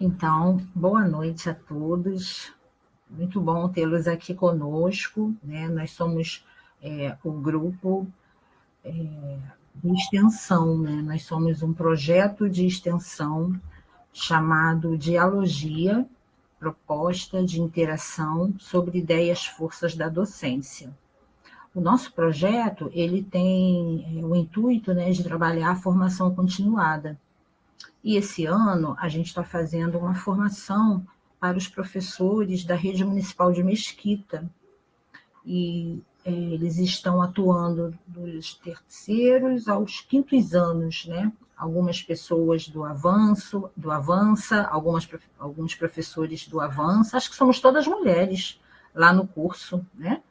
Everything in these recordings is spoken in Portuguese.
Então, boa noite a todos. Muito bom tê-los aqui conosco, né? Nós somos o grupo de extensão, né? Nós somos um projeto de extensão chamado Dialogia, proposta de interação sobre ideias forças da docência. O nosso projeto ele tem o intuito, né, de trabalhar a formação continuada. E esse ano a gente está fazendo uma formação para os professores da Rede Municipal de Mesquita. E eles estão atuando dos terceiros aos quintos anos, né? Algumas pessoas do Avança, alguns professores do Avança, acho que somos todas mulheres lá no curso, né?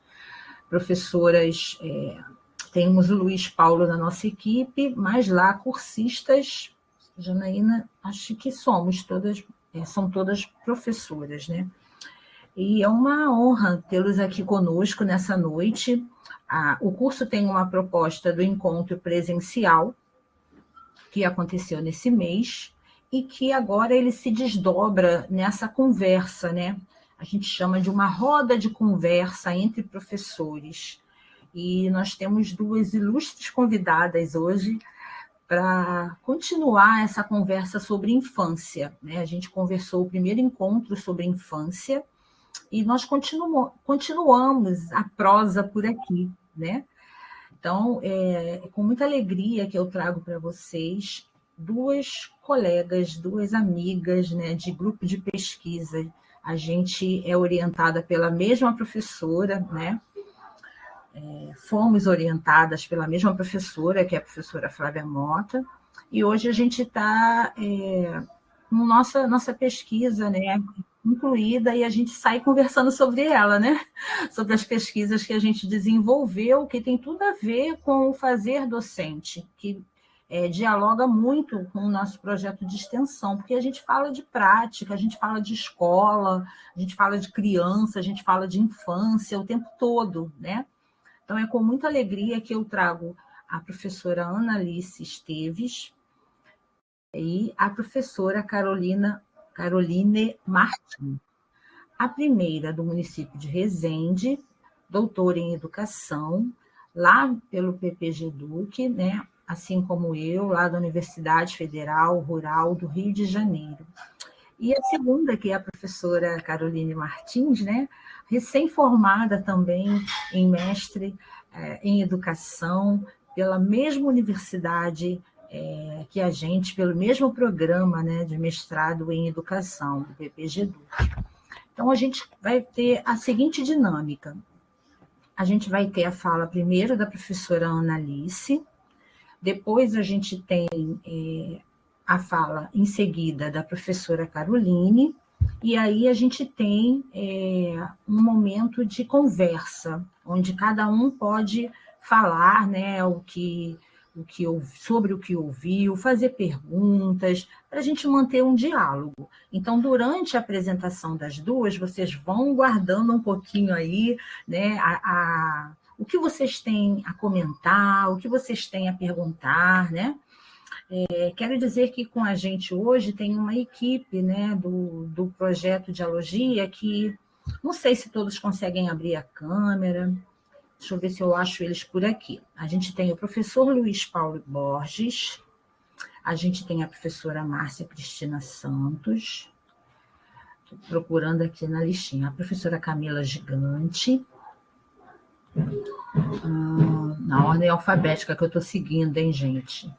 Professoras, temos o Luiz Paulo na nossa equipe, mas lá cursistas, Janaína, acho que somos todas, são todas professoras, né? E é uma honra tê-los aqui conosco nessa noite. O curso tem uma proposta do encontro presencial, que aconteceu nesse mês, e que agora ele se desdobra nessa conversa, né? A gente chama de uma roda de conversa entre professores. E nós temos duas ilustres convidadas hoje para continuar essa conversa sobre infância, né? A gente conversou o primeiro encontro sobre infância, e nós continuamos a prosa por aqui, né? Então, é com muita alegria que eu trago para vocês duas colegas, duas amigas, né, de grupo de pesquisa. A gente é orientada pela mesma professora, né? Fomos orientadas pela mesma professora, que é a professora Flávia Mota, e hoje a gente está com nossa pesquisa, né, incluída, e a gente sai conversando sobre ela, né? Sobre as pesquisas que a gente desenvolveu, que tem tudo a ver com o fazer docente, que dialoga muito com o nosso projeto de extensão, porque a gente fala de prática, a gente fala de escola, a gente fala de criança, a gente fala de infância o tempo todo, né? Então, é com muita alegria que eu trago a professora Ana Alice Esteves e a professora Caroline Martins. A primeira do município de Resende, doutora em educação, lá pelo PPG Duque, né? Assim como eu, lá da Universidade Federal Rural do Rio de Janeiro. E a segunda, que é a professora Caroline Martins, né? Recém-formada também em mestre em educação, pela mesma universidade que a gente, pelo mesmo programa, né, de mestrado em educação, do PPG Duque. Então, a gente vai ter a seguinte dinâmica. A gente vai ter a fala primeiro da professora Ana Alice, depois a gente tem a fala em seguida da professora Caroline, e aí a gente tem um momento de conversa, onde cada um pode falar, né, sobre o que ouviu, fazer perguntas, para a gente manter um diálogo. Então, durante a apresentação das duas, vocês vão guardando um pouquinho aí, né, o que vocês têm a comentar, o que vocês têm a perguntar, né? Quero dizer que com a gente hoje tem uma equipe, né, do projeto Dialogia, que não sei se todos conseguem abrir a câmera. Deixa eu ver se eu acho eles por aqui. A gente tem o professor Luiz Paulo Borges, a gente tem a professora Márcia Cristina Santos, estou procurando aqui na listinha, a professora Camila Gigante, na ordem alfabética que eu estou seguindo, hein, gente?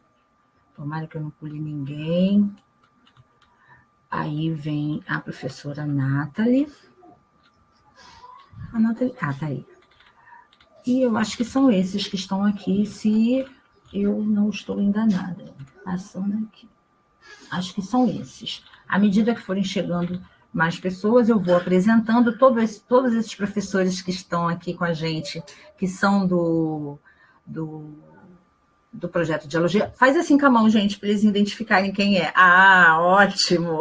Tomara que eu não pule ninguém. Aí vem a professora Nathalie. A Nathalie, tá aí. E eu acho que são esses que estão aqui, se eu não estou enganada. Passando aqui. Acho que são esses. À medida que forem chegando mais pessoas, eu vou apresentando todos esses professores que estão aqui com a gente, que são do projeto Dialogia. Faz assim com a mão, gente, para eles identificarem quem é. Ah, ótimo!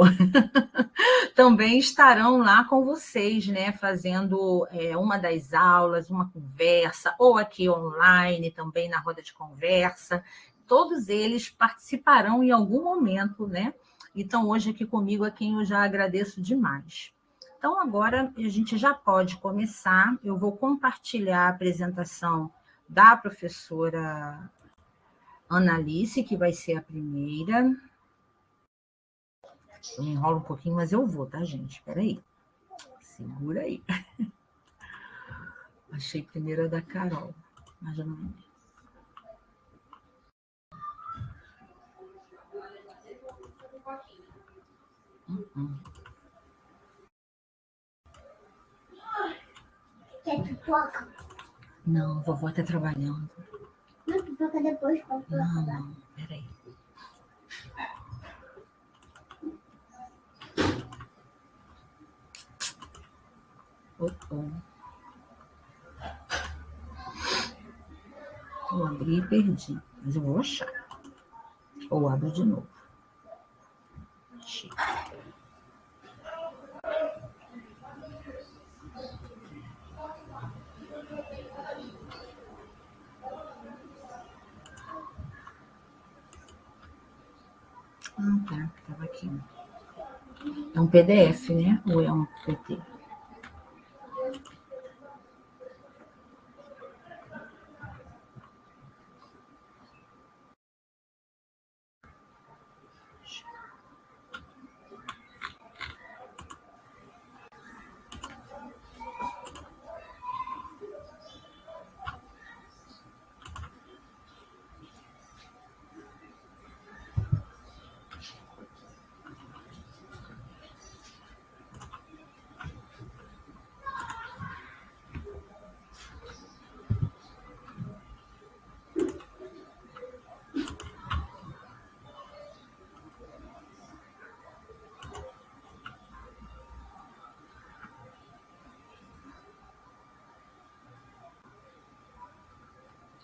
Também estarão lá com vocês, né, fazendo uma das aulas, uma conversa, ou aqui online, também na roda de conversa. Todos eles participarão em algum momento, né, e estão hoje aqui comigo, a quem eu já agradeço demais. Então, agora a gente já pode começar. Eu vou compartilhar a apresentação da professora Analice, que vai ser a primeira. Eu me enrolo um pouquinho, mas eu vou, tá, gente? Espera aí. Segura aí. Achei primeiro a da Carol, mas já não é. Quer pipoca? Não, a vovó está trabalhando. Não, pipoca depois. Não, peraí. Eu abri e perdi, mas eu vou achar. Ou abro de novo. Achei. Ah, tá, estava aqui. É um PDF, né? Ou é um PT?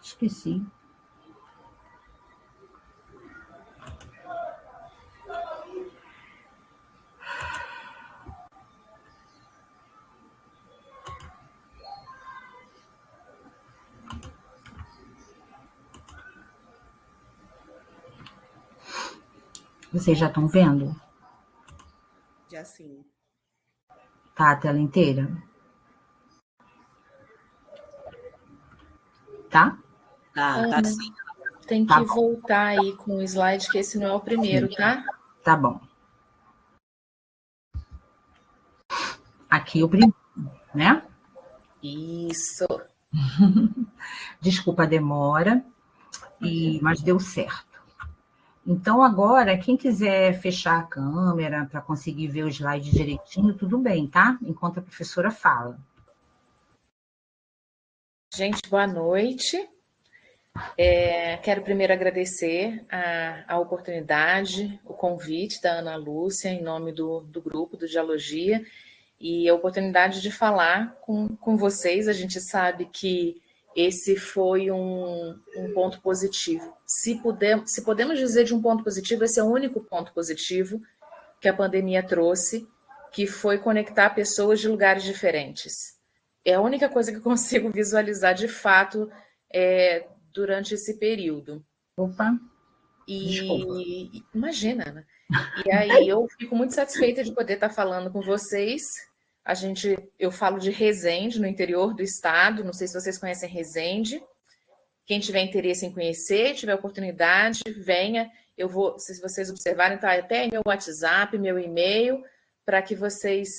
Esqueci. Vocês já estão vendo? Já sim. Tá a tela inteira? Tá? Tá sim. Tem que voltar aí com o slide, que esse não é o primeiro, tá? Tá bom. Aqui o primeiro, né? Isso. Desculpa a demora, mas deu certo. Então, agora, quem quiser fechar a câmera para conseguir ver o slide direitinho, tudo bem, tá? Enquanto a professora fala. Gente, boa noite. Quero primeiro agradecer a oportunidade, o convite da Ana Lúcia, em nome do grupo do Dialogia, e a oportunidade de falar com vocês. A gente sabe que esse foi um ponto positivo. Se podemos dizer de um ponto positivo, esse é o único ponto positivo que a pandemia trouxe, que foi conectar pessoas de lugares diferentes. É a única coisa que eu consigo visualizar de fato durante esse período. Opa, e imagina, né? E aí eu fico muito satisfeita de poder estar falando com vocês. Eu falo de Resende, no interior do estado. Não sei se vocês conhecem Resende. Quem tiver interesse em conhecer, tiver oportunidade, venha. Eu vou, se vocês observarem, tá até meu WhatsApp, meu e-mail, para que vocês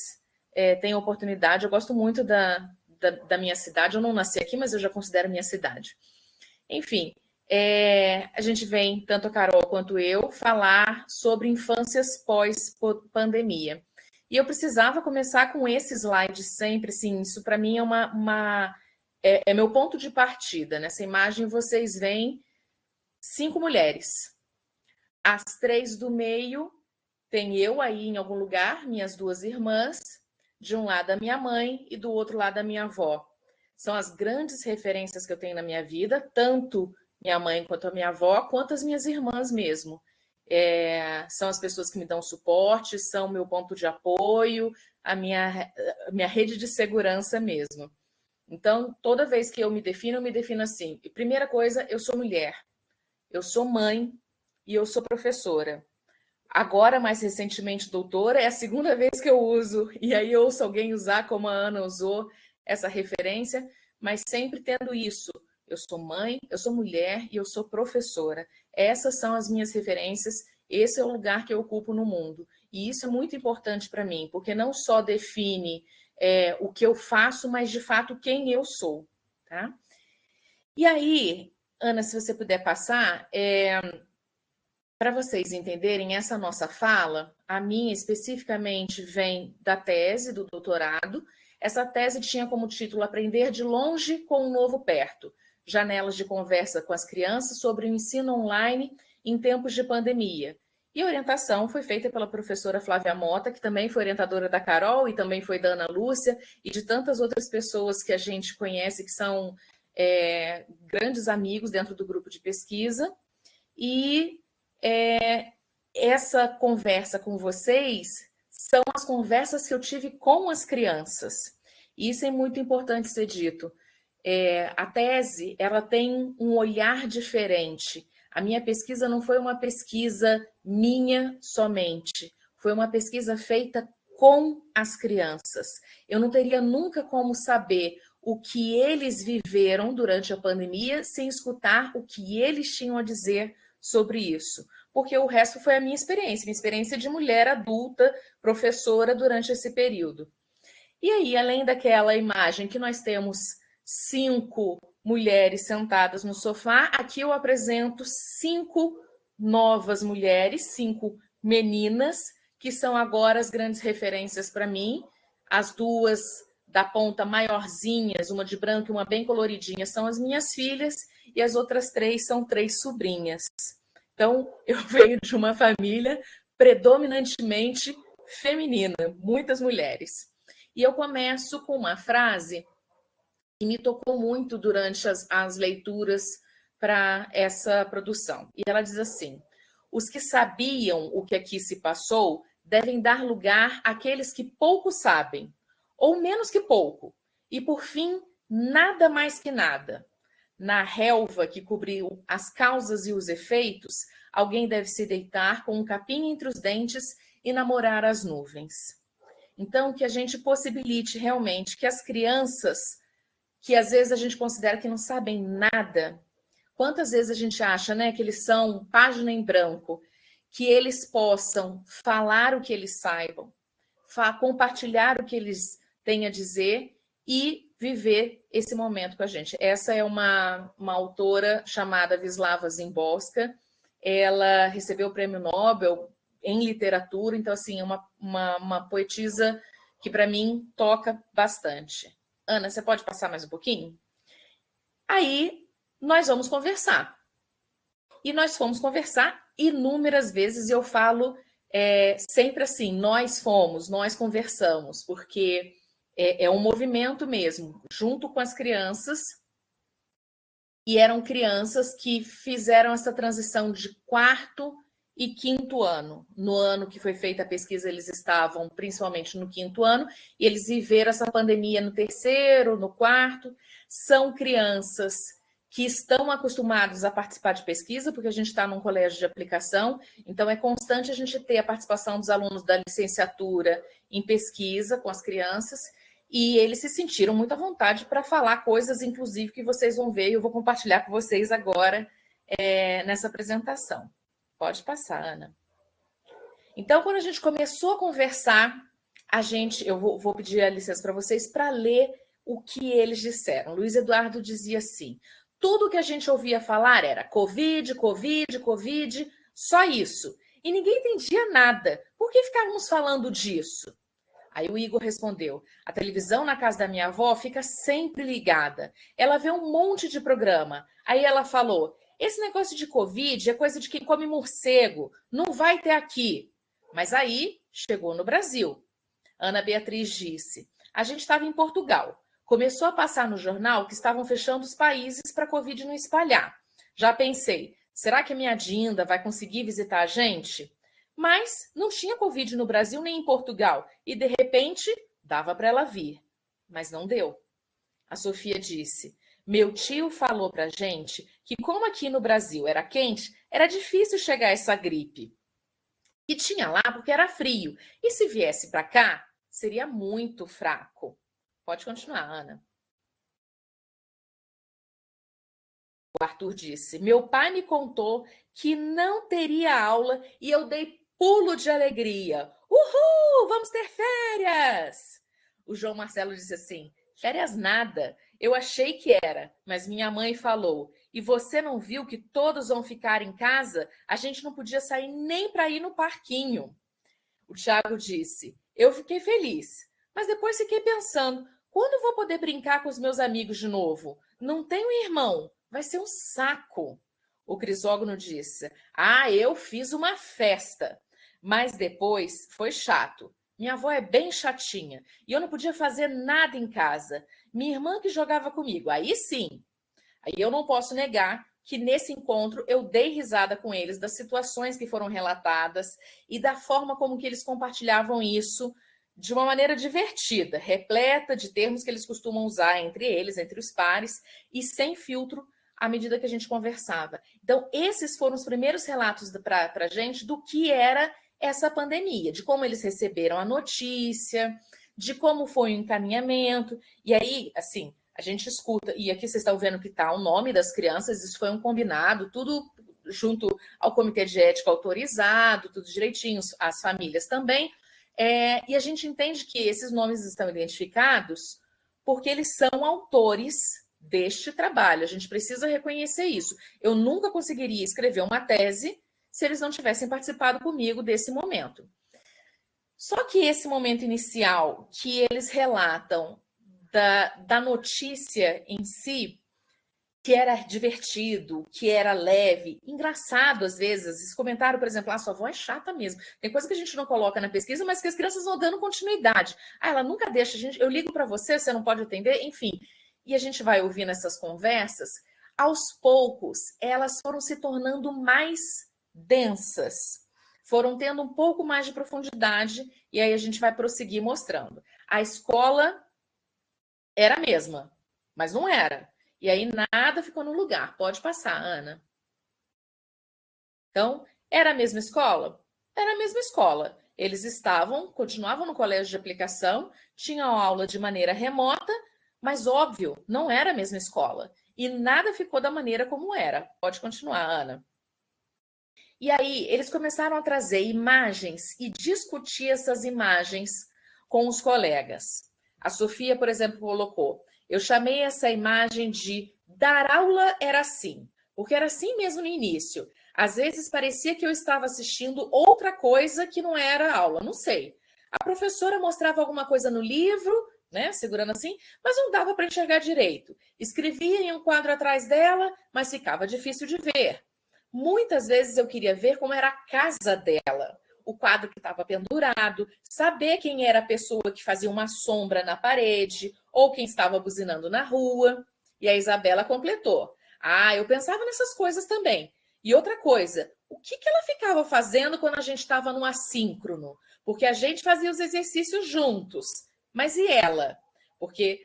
tenham oportunidade. Eu gosto muito da minha cidade. Eu não nasci aqui, mas eu já considero minha cidade. Enfim, a gente vem, tanto a Carol quanto eu, falar sobre infâncias pós-pandemia. E eu precisava começar com esse slide sempre, sim, isso para mim é meu ponto de partida. Nessa imagem vocês veem 5 mulheres. As 3 do meio tem eu aí em algum lugar, minhas 2 irmãs, de um lado a minha mãe e do outro lado a minha avó. São as grandes referências que eu tenho na minha vida, tanto minha mãe quanto a minha avó, quanto as minhas irmãs mesmo. São as pessoas que me dão suporte, são meu ponto de apoio, a minha rede de segurança mesmo. Então, toda vez que eu me defino assim. Primeira coisa, eu sou mulher, eu sou mãe e eu sou professora. agora, mais recentemente, doutora, é a segunda vez que eu uso, e aí eu ouço alguém usar como a Ana usou essa referência, mas sempre tendo isso. Eu sou mãe, eu sou mulher e eu sou professora. Essas são as minhas referências, esse é o lugar que eu ocupo no mundo. E isso é muito importante para mim, porque não só define o que eu faço, mas de fato quem eu sou. Tá? E aí, Ana, se você puder passar, para vocês entenderem, essa nossa fala, a minha especificamente vem da tese, do doutorado. Essa tese tinha como título Aprender de Longe com um Novo Perto, janelas de conversa com as crianças sobre o ensino online em tempos de pandemia. E a orientação foi feita pela professora Flávia Mota, que também foi orientadora da Carol e também foi da Ana Lúcia e de tantas outras pessoas que a gente conhece que são grandes amigos dentro do grupo de pesquisa. E essa conversa com vocês são as conversas que eu tive com as crianças. Isso é muito importante ser dito. A tese, ela tem um olhar diferente. A minha pesquisa não foi uma pesquisa minha somente, foi uma pesquisa feita com as crianças. Eu não teria nunca como saber o que eles viveram durante a pandemia sem escutar o que eles tinham a dizer sobre isso, porque o resto foi a minha experiência de mulher adulta, professora durante esse período. E aí, além daquela imagem que nós temos 5 mulheres sentadas no sofá, aqui eu apresento 5 novas mulheres, 5 meninas, que são agora as grandes referências para mim. As 2 da ponta maiorzinhas, uma de branco e uma bem coloridinha, são as minhas filhas, e as outras 3 são 3 sobrinhas. Então, eu venho de uma família predominantemente feminina, muitas mulheres. E eu começo com uma frase que me tocou muito durante as leituras para essa produção. E ela diz assim: os que sabiam o que aqui se passou devem dar lugar àqueles que pouco sabem, ou menos que pouco, e por fim, nada mais que nada. Na relva que cobriu as causas e os efeitos, alguém deve se deitar com um capim entre os dentes e namorar as nuvens. Então, que a gente possibilite realmente que as crianças, que às vezes a gente considera que não sabem nada, quantas vezes a gente acha, né, que eles são página em branco, que eles possam falar o que eles saibam, compartilhar o que eles têm a dizer e viver esse momento com a gente. Essa é uma autora chamada Wisława Szymborska. Ela recebeu o Prêmio Nobel em literatura, então, assim, é uma poetisa que, para mim, toca bastante. Ana, você pode passar mais um pouquinho? Aí, nós vamos conversar. E nós fomos conversar inúmeras vezes, e eu falo sempre assim, nós conversamos, porque é um movimento mesmo, junto com as crianças, e eram crianças que fizeram essa transição de 4º e 5º ano. No ano que foi feita a pesquisa, eles estavam principalmente no 5º ano, e eles viveram essa pandemia no 3º, no 4º. São crianças que estão acostumados a participar de pesquisa, porque a gente está num colégio de aplicação, então é constante a gente ter a participação dos alunos da licenciatura em pesquisa com as crianças, e eles se sentiram muito à vontade para falar coisas, inclusive, que vocês vão ver, e eu vou compartilhar com vocês agora nessa apresentação. Pode passar, Ana. Então, quando a gente começou a conversar, eu vou pedir a licença para vocês para ler o que eles disseram. Luiz Eduardo dizia assim: tudo que a gente ouvia falar era Covid, Covid, Covid, só isso. E ninguém entendia nada. Por que ficávamos falando disso? Aí o Igor respondeu: a televisão na casa da minha avó fica sempre ligada. Ela vê um monte de programa. Aí ela falou: esse negócio de Covid é coisa de quem come morcego. Não vai ter aqui. Mas aí chegou no Brasil. Ana Beatriz disse: a gente estava em Portugal. Começou a passar no jornal que estavam fechando os países para a Covid não espalhar. Já pensei, será que a minha Dinda vai conseguir visitar a gente? Mas não tinha Covid no Brasil nem em Portugal. E, de repente, dava para ela vir. Mas não deu. A Sofia disse: meu tio falou para a gente que, como aqui no Brasil era quente, era difícil chegar essa gripe. E tinha lá porque era frio. E se viesse para cá, seria muito fraco. Pode continuar, Ana. O Arthur disse: meu pai me contou que não teria aula e eu dei pulo de alegria. Uhul, vamos ter férias! O João Marcelo disse assim: férias nada. Eu achei que era, mas minha mãe falou: e você não viu que todos vão ficar em casa? A gente não podia sair nem para ir no parquinho. O Thiago disse: eu fiquei feliz, mas depois fiquei pensando: quando vou poder brincar com os meus amigos de novo? Não tenho irmão, vai ser um saco. O Crisógono disse: ah, eu fiz uma festa, mas depois foi chato. Minha avó é bem chatinha e eu não podia fazer nada em casa. Minha irmã que jogava comigo, aí sim. Aí eu não posso negar que nesse encontro eu dei risada com eles das situações que foram relatadas e da forma como que eles compartilhavam isso de uma maneira divertida, repleta de termos que eles costumam usar entre eles, entre os pares, e sem filtro à medida que a gente conversava. Então, esses foram os primeiros relatos para a gente do que era essa pandemia, de como eles receberam a notícia, de como foi o encaminhamento. E aí, assim, a gente escuta, e aqui vocês estão vendo que está o nome das crianças, isso foi um combinado, tudo junto ao comitê de ética autorizado, tudo direitinho, as famílias também. E a gente entende que esses nomes estão identificados porque eles são autores deste trabalho. A gente precisa reconhecer isso. Eu nunca conseguiria escrever uma tese se eles não tivessem participado comigo desse momento. Só que esse momento inicial que eles relatam da notícia em si, que era divertido, que era leve, engraçado às vezes. Esse comentário, por exemplo, sua avó é chata mesmo. Tem coisa que a gente não coloca na pesquisa, mas que as crianças vão dando continuidade. Ela nunca deixa a gente, eu ligo para você, você não pode atender, enfim. E a gente vai ouvindo essas conversas, aos poucos, elas foram se tornando mais densas, foram tendo um pouco mais de profundidade, e aí a gente vai prosseguir mostrando. A escola era a mesma, mas não era. E aí nada ficou no lugar. Pode passar, Ana. Então, era a mesma escola? Era a mesma escola. Eles continuavam no colégio de aplicação, tinham aula de maneira remota, mas óbvio, não era a mesma escola. E nada ficou da maneira como era. Pode continuar, Ana. E aí, eles começaram a trazer imagens e discutir essas imagens com os colegas. A Sofia, por exemplo, colocou: eu chamei essa imagem de dar aula era assim, porque era assim mesmo no início. Às vezes parecia que eu estava assistindo outra coisa que não era aula, não sei. A professora mostrava alguma coisa no livro, né, segurando assim, mas não dava para enxergar direito. Escrevia em um quadro atrás dela, mas ficava difícil de ver. Muitas vezes eu queria ver como era a casa dela, o quadro que estava pendurado, saber quem era a pessoa que fazia uma sombra na parede ou quem estava buzinando na rua. E a Isabela completou: eu pensava nessas coisas também. E outra coisa, o que ela ficava fazendo quando a gente estava no assíncrono? Porque a gente fazia os exercícios juntos, mas e ela? Porque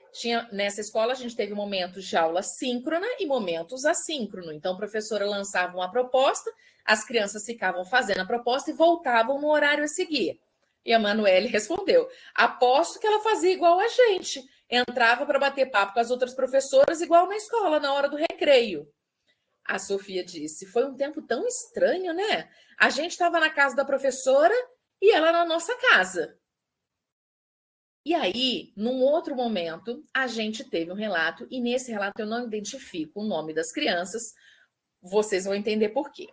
nessa escola a gente teve momentos de aula síncrona e momentos assíncrono. Então, a professora lançava uma proposta, as crianças ficavam fazendo a proposta e voltavam no horário a seguir. E a Manuele respondeu: aposto que ela fazia igual a gente. Entrava para bater papo com as outras professoras, igual na escola, na hora do recreio. A Sofia disse: foi um tempo tão estranho, né? A gente estava na casa da professora e ela na nossa casa. E aí, num outro momento, a gente teve um relato, e nesse relato eu não identifico o nome das crianças, vocês vão entender por quê.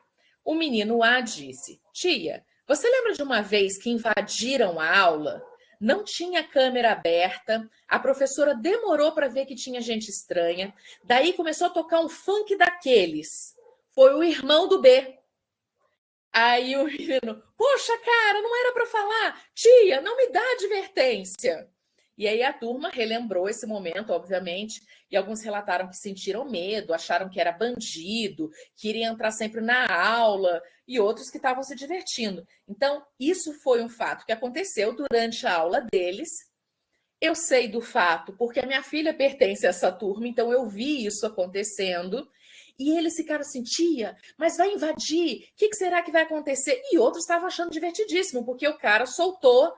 O menino A disse: tia, você lembra de uma vez que invadiram a aula? Não tinha câmera aberta, a professora demorou para ver que tinha gente estranha, daí começou a tocar um funk daqueles. Foi o irmão do B. Aí o menino: poxa, cara, não era para falar. Tia, não me dá advertência. E aí a turma relembrou esse momento, obviamente, e alguns relataram que sentiram medo, acharam que era bandido, que iria entrar sempre na aula, e outros que estavam se divertindo. Então, isso foi um fato que aconteceu durante a aula deles. Eu sei do fato porque a minha filha pertence a essa turma, então eu vi isso acontecendo. E eles ficaram assim, tia, mas vai invadir, o que será que vai acontecer? E outros estavam achando divertidíssimo, porque o cara soltou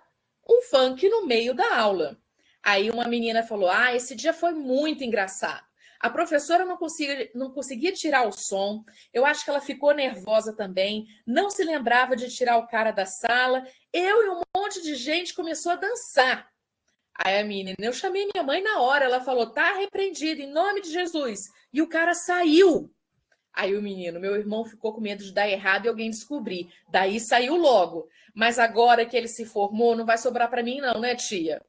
um funk no meio da aula. Aí uma menina falou, esse dia foi muito engraçado. A professora não conseguia tirar o som, eu acho que ela ficou nervosa também, não se lembrava de tirar o cara da sala, eu e um monte de gente começou a dançar. Aí a menina, eu chamei minha mãe na hora, ela falou, tá repreendido, em nome de Jesus. E o cara saiu. Aí o menino, meu irmão ficou com medo de dar errado e alguém descobrir. Daí saiu logo. Mas agora que ele se formou, não vai sobrar para mim não, né, tia?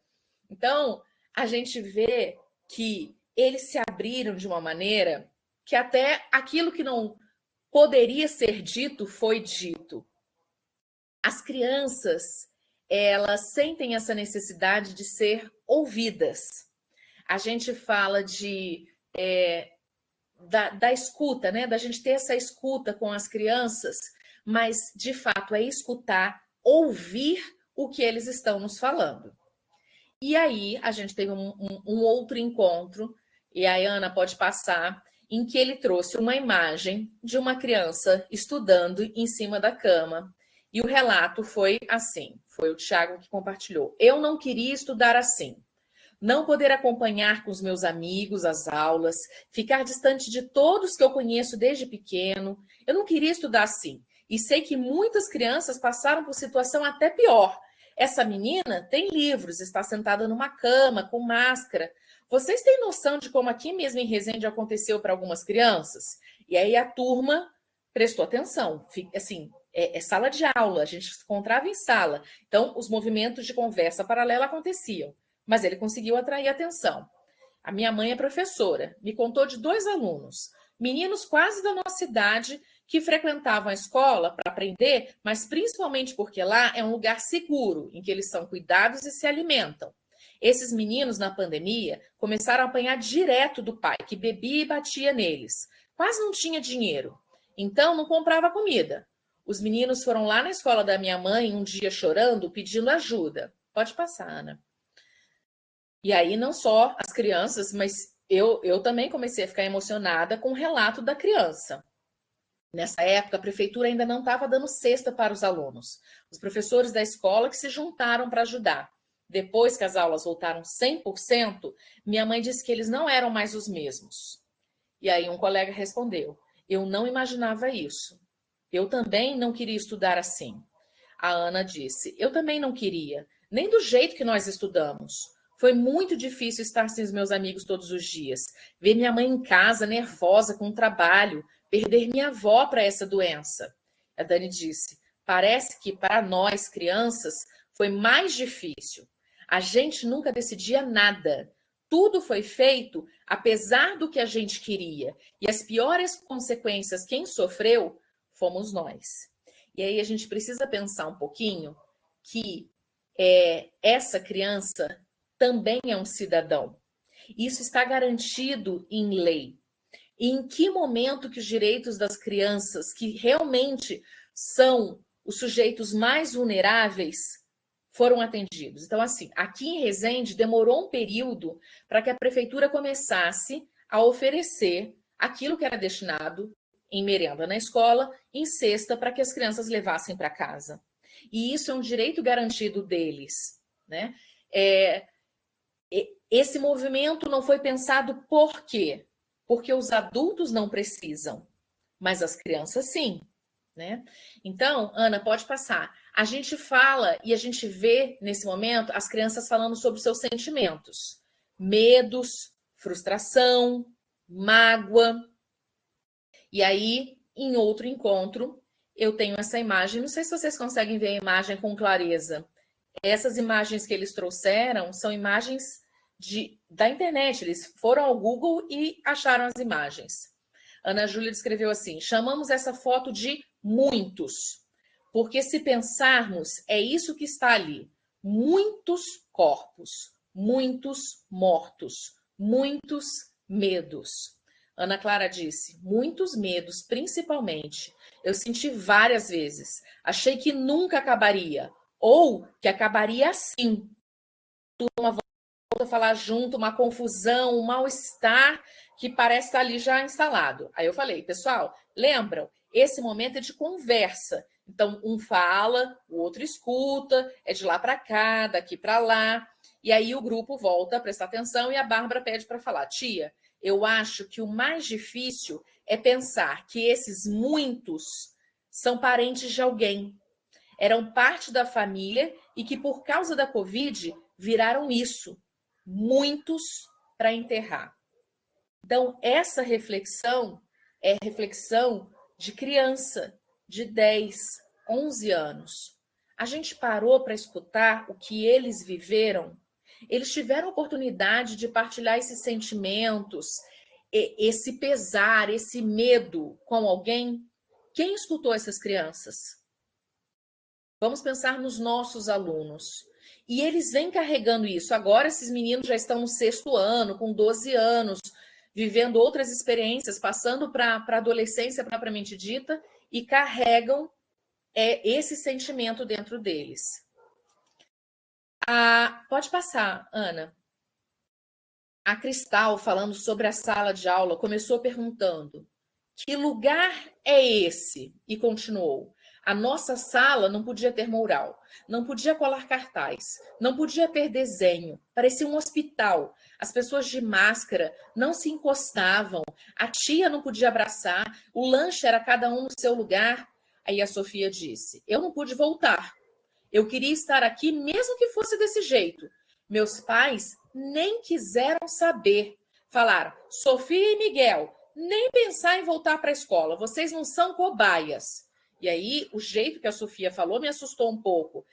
Então, a gente vê que eles se abriram de uma maneira que até aquilo que não poderia ser dito foi dito. As crianças, elas sentem essa necessidade de ser ouvidas. A gente fala da escuta, né? Da gente ter essa escuta com as crianças, mas, de fato, é escutar, ouvir o que eles estão nos falando. E aí, a gente teve um outro encontro, e a Ana pode passar, em que ele trouxe uma imagem de uma criança estudando em cima da cama. E o relato foi assim, foi o Thiago que compartilhou. Eu não queria estudar assim. Não poder acompanhar com os meus amigos as aulas, ficar distante de todos que eu conheço desde pequeno. Eu não queria estudar assim. E sei que muitas crianças passaram por situação até pior. Essa menina tem livros, está sentada numa cama, com máscara. Vocês têm noção de como aqui mesmo em Resende aconteceu para algumas crianças? E aí a turma prestou atenção. Assim, é sala de aula, a gente se encontrava em sala. Então, os movimentos de conversa paralela aconteciam. Mas ele conseguiu atrair atenção. A minha mãe é professora, me contou de 2 alunos, meninos quase da nossa idade, que frequentavam a escola para aprender, mas principalmente porque lá é um lugar seguro, em que eles são cuidados e se alimentam. Esses meninos, na pandemia, começaram a apanhar direto do pai, que bebia e batia neles. Quase não tinha dinheiro, então não comprava comida. Os meninos foram lá na escola da minha mãe um dia chorando, pedindo ajuda. Pode passar, Ana. E aí não só as crianças, mas eu também comecei a ficar emocionada com o relato da criança. Nessa época, a prefeitura ainda não estava dando cesta para os alunos. Os professores da escola que se juntaram para ajudar. Depois que as aulas voltaram 100%, minha mãe disse que eles não eram mais os mesmos. E aí um colega respondeu, eu não imaginava isso. Eu também não queria estudar assim. A Ana disse, eu também não queria, nem do jeito que nós estudamos. Foi muito difícil estar sem os meus amigos todos os dias. Ver minha mãe em casa, nervosa com o trabalho, perder minha avó para essa doença. A Dani disse, parece que para nós, crianças, foi mais difícil. A gente nunca decidia nada. Tudo foi feito apesar do que a gente queria. E as piores consequências, quem sofreu, fomos nós. E aí a gente precisa pensar um pouquinho que essa criança também é um cidadão. Isso está garantido em lei. E em que momento que os direitos das crianças, que realmente são os sujeitos mais vulneráveis, foram atendidos? Então, assim, aqui em Resende demorou um período para que a prefeitura começasse a oferecer aquilo que era destinado em merenda na escola, em cesta, para que as crianças levassem para casa. E isso é um direito garantido deles, né? Esse movimento não foi pensado por quê? Porque os adultos não precisam, mas as crianças sim, né? Então, Ana, pode passar. A gente fala e a gente vê nesse momento as crianças falando sobre seus sentimentos, medos, frustração, mágoa. E aí, em outro encontro, eu tenho essa imagem, não sei se vocês conseguem ver a imagem com clareza. Essas imagens que eles trouxeram são imagens da internet, eles foram ao Google e acharam as imagens. Ana Júlia descreveu assim, chamamos essa foto de muitos, porque se pensarmos, é isso que está ali, muitos corpos, muitos mortos, muitos medos. Ana Clara disse, muitos medos, principalmente. Eu senti várias vezes, achei que nunca acabaria, ou que acabaria assim. Uma volta a falar junto, uma confusão, um mal-estar que parece estar ali já instalado. Aí eu falei, pessoal, lembram? Esse momento é de conversa. Então, um fala, o outro escuta, é de lá para cá, daqui para lá. E aí o grupo volta a prestar atenção e a Bárbara pede para falar. Tia, eu acho que o mais difícil é pensar que esses muitos são parentes de alguém. Eram parte da família e que, por causa da Covid, viraram isso. Muitos para enterrar. Então, essa reflexão é reflexão de criança, de 10, 11 anos. A gente parou para escutar o que eles viveram. Eles tiveram oportunidade de partilhar esses sentimentos, esse pesar, esse medo com alguém. Quem escutou essas crianças? Vamos pensar nos nossos alunos. E eles vêm carregando isso. Agora, esses meninos já estão no 6º ano, com 12 anos, vivendo outras experiências, passando para a adolescência propriamente dita, e carregam esse sentimento dentro deles. Pode passar, Ana. A Cristal, falando sobre a sala de aula, começou perguntando: que lugar é esse? E continuou: a nossa sala não podia ter mural, não podia colar cartaz, não podia ter desenho, parecia um hospital. As pessoas de máscara não se encostavam, a tia não podia abraçar, o lanche era cada um no seu lugar. Aí a Sofia disse: eu não pude voltar. Eu queria estar aqui mesmo que fosse desse jeito. Meus pais nem quiseram saber. Falaram: Sofia e Miguel, nem pensar em voltar para a escola, vocês não são cobaias. E aí, o jeito que a Sofia falou me assustou um pouco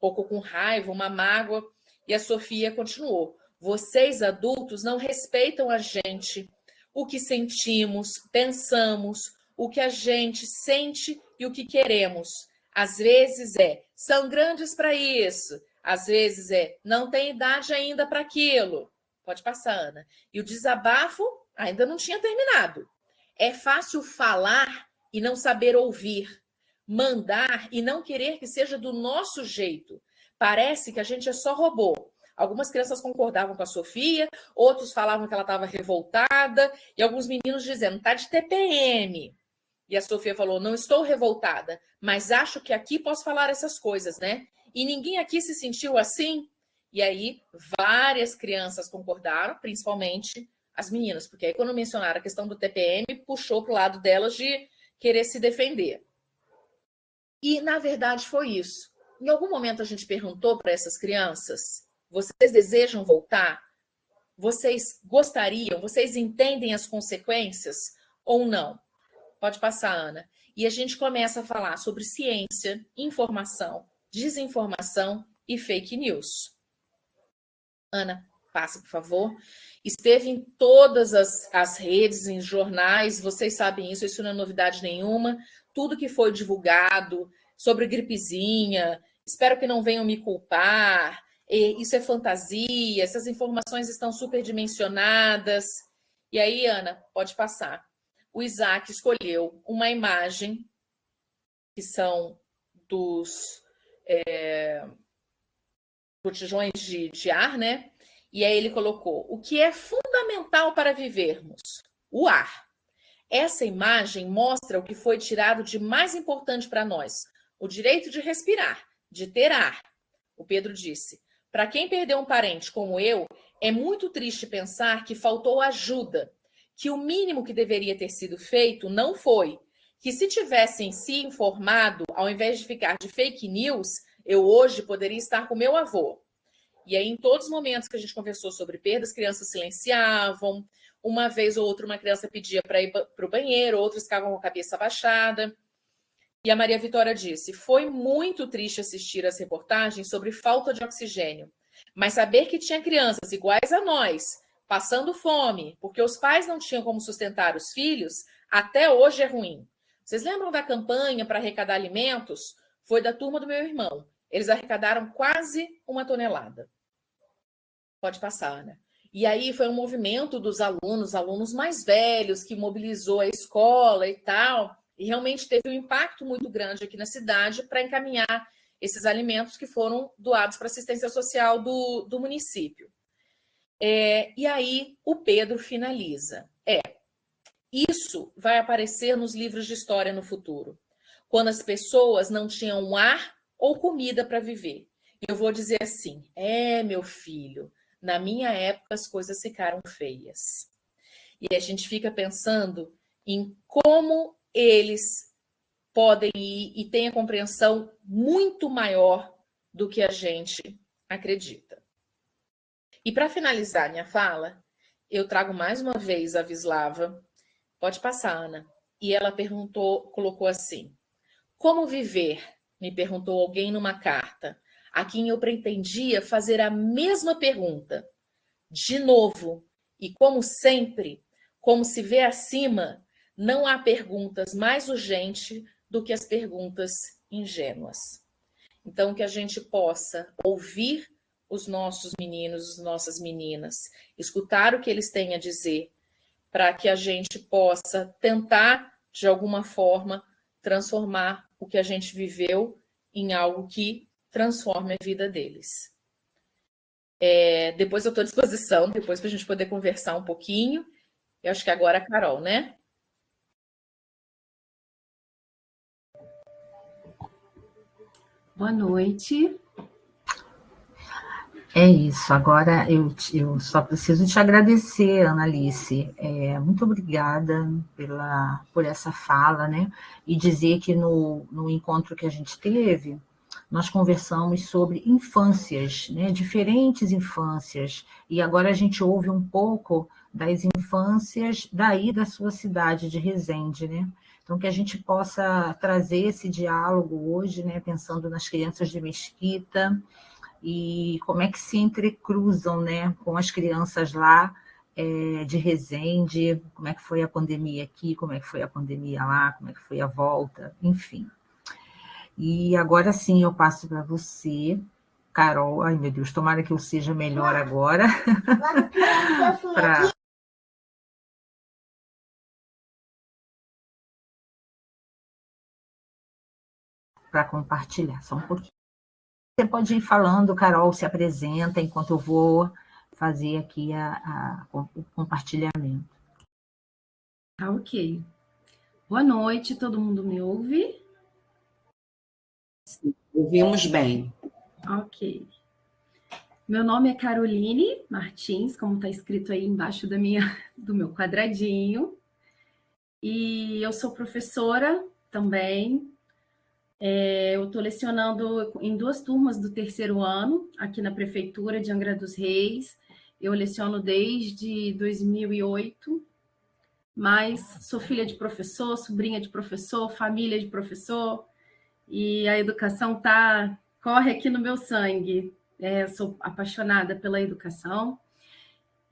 com raiva, uma mágoa. E a Sofia continuou: vocês adultos não respeitam a gente, o que sentimos, pensamos, o que a gente sente e o que queremos. Às vezes são grandes para isso, às vezes não tem idade ainda para aquilo. Pode passar, Ana. E o desabafo ainda não tinha terminado. É fácil falar e não saber ouvir, mandar e não querer que seja do nosso jeito. Parece que a gente é só robô. Algumas crianças concordavam com a Sofia, outros falavam que ela estava revoltada, e alguns meninos dizendo: tá de TPM. E a Sofia falou: não estou revoltada, mas acho que aqui posso falar essas coisas, né? E ninguém aqui se sentiu assim? E aí, várias crianças concordaram, principalmente as meninas, porque aí quando mencionaram a questão do TPM, puxou para o lado delas de querer se defender. E, na verdade, foi isso. Em algum momento a gente perguntou para essas crianças: vocês desejam voltar? Vocês gostariam? Vocês entendem as consequências ou não? Pode passar, Ana. E a gente começa a falar sobre ciência, informação, desinformação e fake news. Ana, passa, por favor. Esteve em todas as redes, em jornais, vocês sabem isso não é novidade nenhuma. Tudo que foi divulgado sobre gripezinha, espero que não venham me culpar, isso é fantasia, essas informações estão superdimensionadas. E aí, Ana, pode passar. O Isaac escolheu uma imagem que são dos botijões de ar, né? E aí ele colocou: o que é fundamental para vivermos? O ar. Essa imagem mostra o que foi tirado de mais importante para nós: o direito de respirar, de ter ar. O Pedro disse: para quem perdeu um parente como eu, é muito triste pensar que faltou ajuda, que o mínimo que deveria ter sido feito não foi, que se tivessem se informado, ao invés de ficar de fake news, eu hoje poderia estar com meu avô. E aí, em todos os momentos que a gente conversou sobre perdas, crianças silenciavam. Uma vez ou outra, uma criança pedia para ir para o banheiro, outros ficavam com a cabeça abaixada. E a Maria Vitória disse: foi muito triste assistir as reportagens sobre falta de oxigênio, mas saber que tinha crianças iguais a nós, passando fome, porque os pais não tinham como sustentar os filhos, até hoje é ruim. Vocês lembram da campanha para arrecadar alimentos? Foi da turma do meu irmão. Eles arrecadaram quase 1 tonelada. Pode passar, Ana. E aí foi um movimento dos alunos mais velhos, que mobilizou a escola e tal, e realmente teve um impacto muito grande aqui na cidade para encaminhar esses alimentos que foram doados para a assistência social do município. E aí o Pedro finaliza. Isso vai aparecer nos livros de história no futuro, quando as pessoas não tinham ar ou comida para viver. Eu vou dizer assim: meu filho, na minha época as coisas ficaram feias. E a gente fica pensando em como eles podem ir e têm a compreensão muito maior do que a gente acredita. E para finalizar minha fala, eu trago mais uma vez a Wisława. Pode passar, Ana. E ela colocou assim: como viver? Me perguntou alguém numa carta, a quem eu pretendia fazer a mesma pergunta. De novo, e como sempre, como se vê acima, não há perguntas mais urgentes do que as perguntas ingênuas. Então, que a gente possa ouvir os nossos meninos, as nossas meninas, escutar o que eles têm a dizer, para que a gente possa tentar, de alguma forma, transformar o que a gente viveu em algo que transforme a vida deles. Depois eu estou à disposição, depois para a gente poder conversar um pouquinho. Eu acho que agora é a Carol, né? Boa noite. É isso. Agora eu só preciso te agradecer, Analice. Muito obrigada por essa fala, né? E dizer que no encontro que a gente teve, nós conversamos sobre infâncias, né? Diferentes infâncias. E agora a gente ouve um pouco das infâncias daí da sua cidade de Resende, né? Então, que a gente possa trazer esse diálogo hoje, né? Pensando nas crianças de Mesquita, e como é que se entrecruzam, né, com as crianças lá de Resende, como é que foi a pandemia aqui, como é que foi a pandemia lá, como é que foi a volta, enfim. E agora sim eu passo para você, Carol. Ai, meu Deus, tomara que eu seja melhor agora. Para compartilhar, só um pouquinho. Você pode ir falando, Carol, se apresenta, enquanto eu vou fazer aqui o compartilhamento. Tá, ok. Boa noite, todo mundo me ouve? Sim, ouvimos bem. Ok. Meu nome é Caroline Martins, como está escrito aí embaixo do meu quadradinho. E eu sou professora também. Eu estou lecionando em 2 turmas do 3º ano, aqui na Prefeitura de Angra dos Reis. Eu leciono desde 2008, mas sou filha de professor, sobrinha de professor, família de professor, e a educação corre aqui no meu sangue. Sou apaixonada pela educação,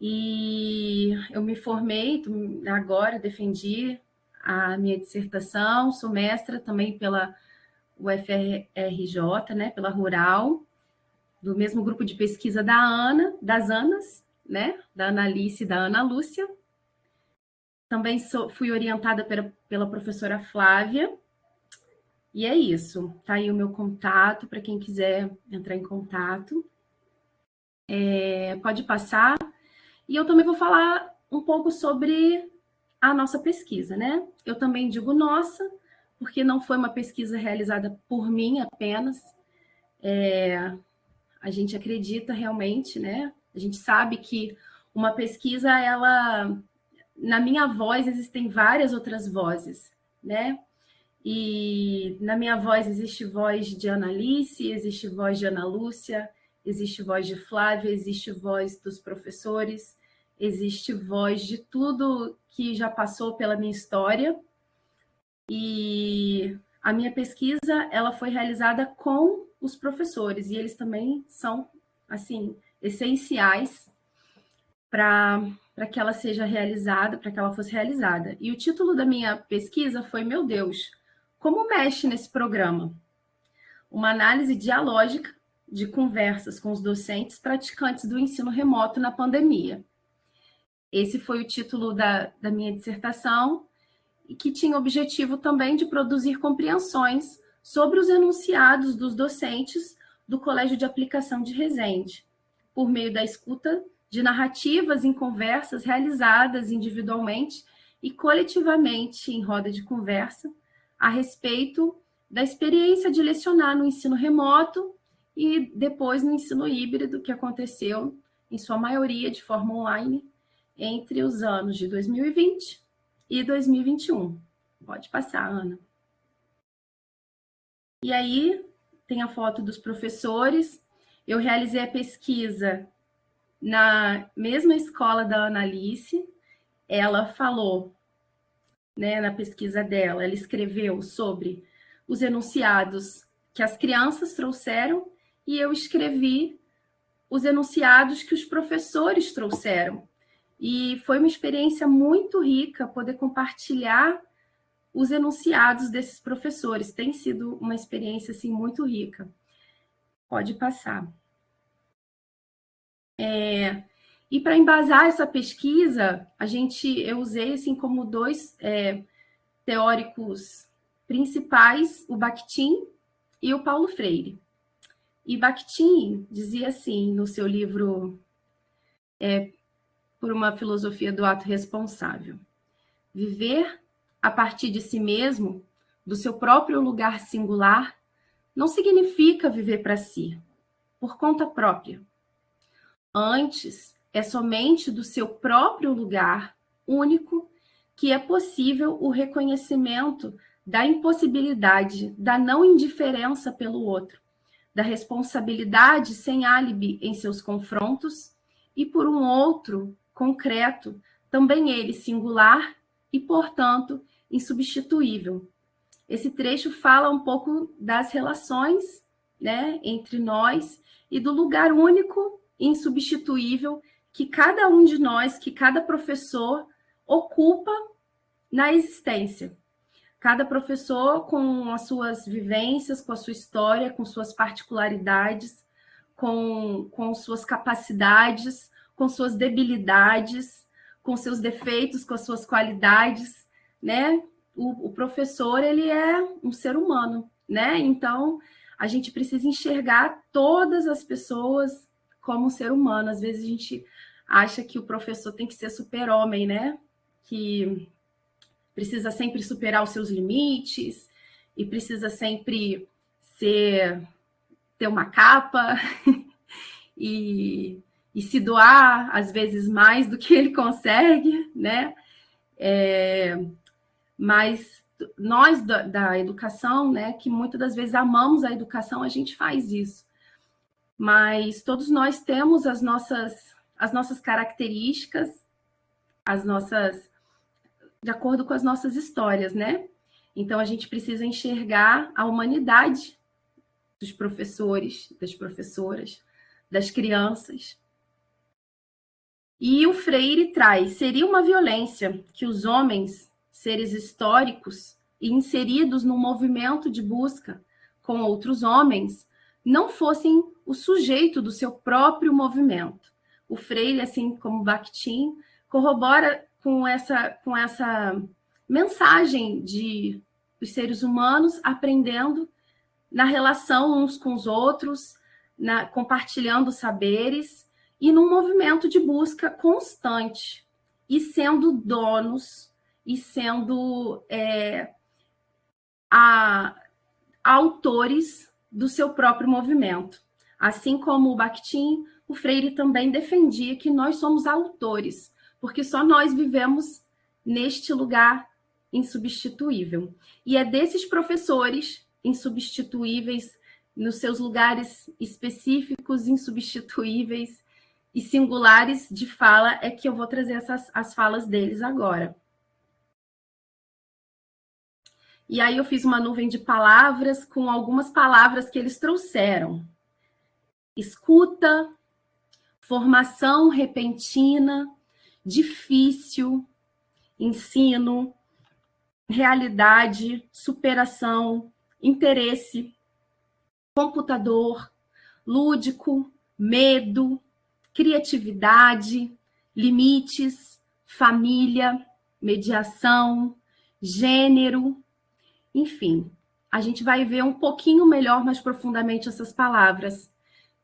e eu me formei agora, defendi a minha dissertação, sou mestra também pela UFRJ, né, pela Rural, do mesmo grupo de pesquisa das Anas, né, da Analice e da Ana Lúcia. Também fui orientada pela professora Flávia. E é isso. Tá aí o meu contato para quem quiser entrar em contato. Pode passar. E eu também vou falar um pouco sobre a nossa pesquisa, né? Eu também digo nossa, porque não foi uma pesquisa realizada por mim apenas. A gente acredita realmente, né? A gente sabe que uma pesquisa, na minha voz existem várias outras vozes, né? E na minha voz existe voz de Analice, existe voz de Ana Lúcia, existe voz de Flávia, existe voz dos professores, existe voz de tudo que já passou pela minha história. E a minha pesquisa, ela foi realizada com os professores, e eles também são, assim, essenciais para que ela seja realizada, para que ela fosse realizada. E o título da minha pesquisa foi, meu Deus, como mexe nesse programa? Uma análise dialógica de conversas com os docentes praticantes do ensino remoto na pandemia. Esse foi o título da minha dissertação, e que tinha o objetivo também de produzir compreensões sobre os enunciados dos docentes do Colégio de Aplicação de Resende, por meio da escuta de narrativas em conversas realizadas individualmente e coletivamente em roda de conversa a respeito da experiência de lecionar no ensino remoto e depois no ensino híbrido, que aconteceu, em sua maioria, de forma online, entre os anos de 2020 e 2021. Pode passar, Ana. E aí, tem a foto dos professores. Eu realizei a pesquisa na mesma escola da Ana Alice. Ela falou, né, na pesquisa dela, ela escreveu sobre os enunciados que as crianças trouxeram e eu escrevi os enunciados que os professores trouxeram. E foi uma experiência muito rica poder compartilhar os enunciados desses professores. Tem sido uma experiência assim, muito rica. Pode passar. E para embasar essa pesquisa, eu usei assim, como dois teóricos principais, o Bakhtin e o Paulo Freire. E Bakhtin dizia assim, no seu livro Por uma Filosofia do Ato Responsável: viver a partir de si mesmo, do seu próprio lugar singular, não significa viver para si, por conta própria. Antes, é somente do seu próprio lugar único que é possível o reconhecimento da impossibilidade, da não indiferença pelo outro, da responsabilidade sem álibi em seus confrontos e por um outro concreto, também ele singular e, portanto, insubstituível. Esse trecho fala um pouco das relações, né, entre nós e do lugar único e insubstituível que cada um de nós, que cada professor ocupa na existência. Cada professor com as suas vivências, com a sua história, com suas particularidades, com suas capacidades, com suas debilidades, com seus defeitos, com as suas qualidades, né? O professor, ele é um ser humano, né? Então, a gente precisa enxergar todas as pessoas como um ser humano. Às vezes a gente acha que o professor tem que ser super-homem, né? Que precisa sempre superar os seus limites e precisa sempre ter uma capa e se doar, às vezes, mais do que ele consegue, né? Mas nós da educação, né, que muitas das vezes amamos a educação, a gente faz isso. Mas todos nós temos as nossas características, de acordo com as nossas histórias, né? Então, a gente precisa enxergar a humanidade dos professores, das professoras, das crianças. E o Freire traz: seria uma violência que os homens, seres históricos e inseridos no movimento de busca com outros homens, não fossem o sujeito do seu próprio movimento. O Freire, assim como Bakhtin, corrobora com essa mensagem dos seres humanos aprendendo na relação uns com os outros, compartilhando saberes e num movimento de busca constante e sendo donos e sendo autores do seu próprio movimento. Assim como o Bakhtin, o Freire também defendia que nós somos autores, porque só nós vivemos neste lugar insubstituível. E é desses professores insubstituíveis, nos seus lugares específicos, insubstituíveis e singulares de fala, é que eu vou trazer as falas deles agora. E aí eu fiz uma nuvem de palavras com algumas palavras que eles trouxeram: escuta, formação repentina, difícil, ensino, realidade, superação, interesse, computador, lúdico, medo, criatividade, limites, família, mediação, gênero, enfim. A gente vai ver um pouquinho melhor, mais profundamente, essas palavras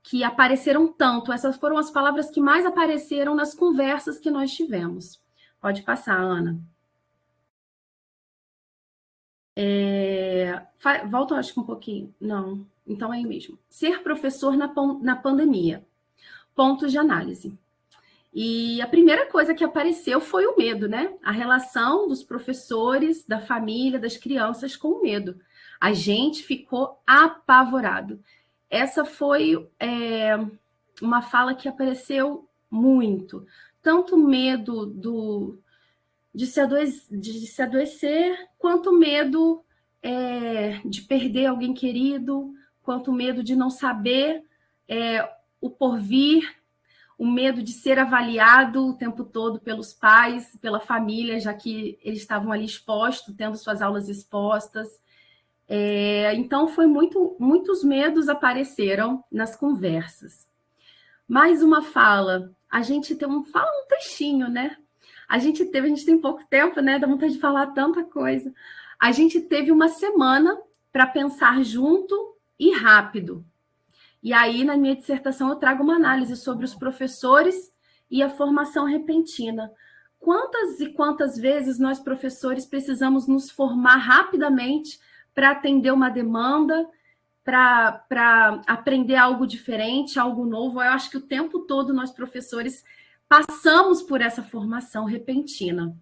que apareceram tanto. Essas foram as palavras que mais apareceram nas conversas que nós tivemos. Pode passar, Ana. Volta, acho que um pouquinho. Não, então é aí mesmo. Ser professor na pandemia. Pontos de análise. E a primeira coisa que apareceu foi o medo, né? A relação dos professores, da família, das crianças com o medo. A gente ficou apavorado. Essa foi uma fala que apareceu muito. Tanto medo de se adoecer, quanto medo de perder alguém querido, quanto medo de não saber o porvir, o medo de ser avaliado o tempo todo pelos pais, pela família, já que eles estavam ali expostos, tendo suas aulas expostas. Então, muitos medos apareceram nas conversas. Mais uma fala. A gente tem um trechinho, né? A gente tem pouco tempo, né? Dá vontade de falar tanta coisa. A gente teve uma semana para pensar junto e rápido. E aí, na minha dissertação, eu trago uma análise sobre os professores e a formação repentina. Quantas e quantas vezes nós, professores, precisamos nos formar rapidamente para atender uma demanda, para aprender algo diferente, algo novo? Eu acho que o tempo todo nós, professores, passamos por essa formação repentina.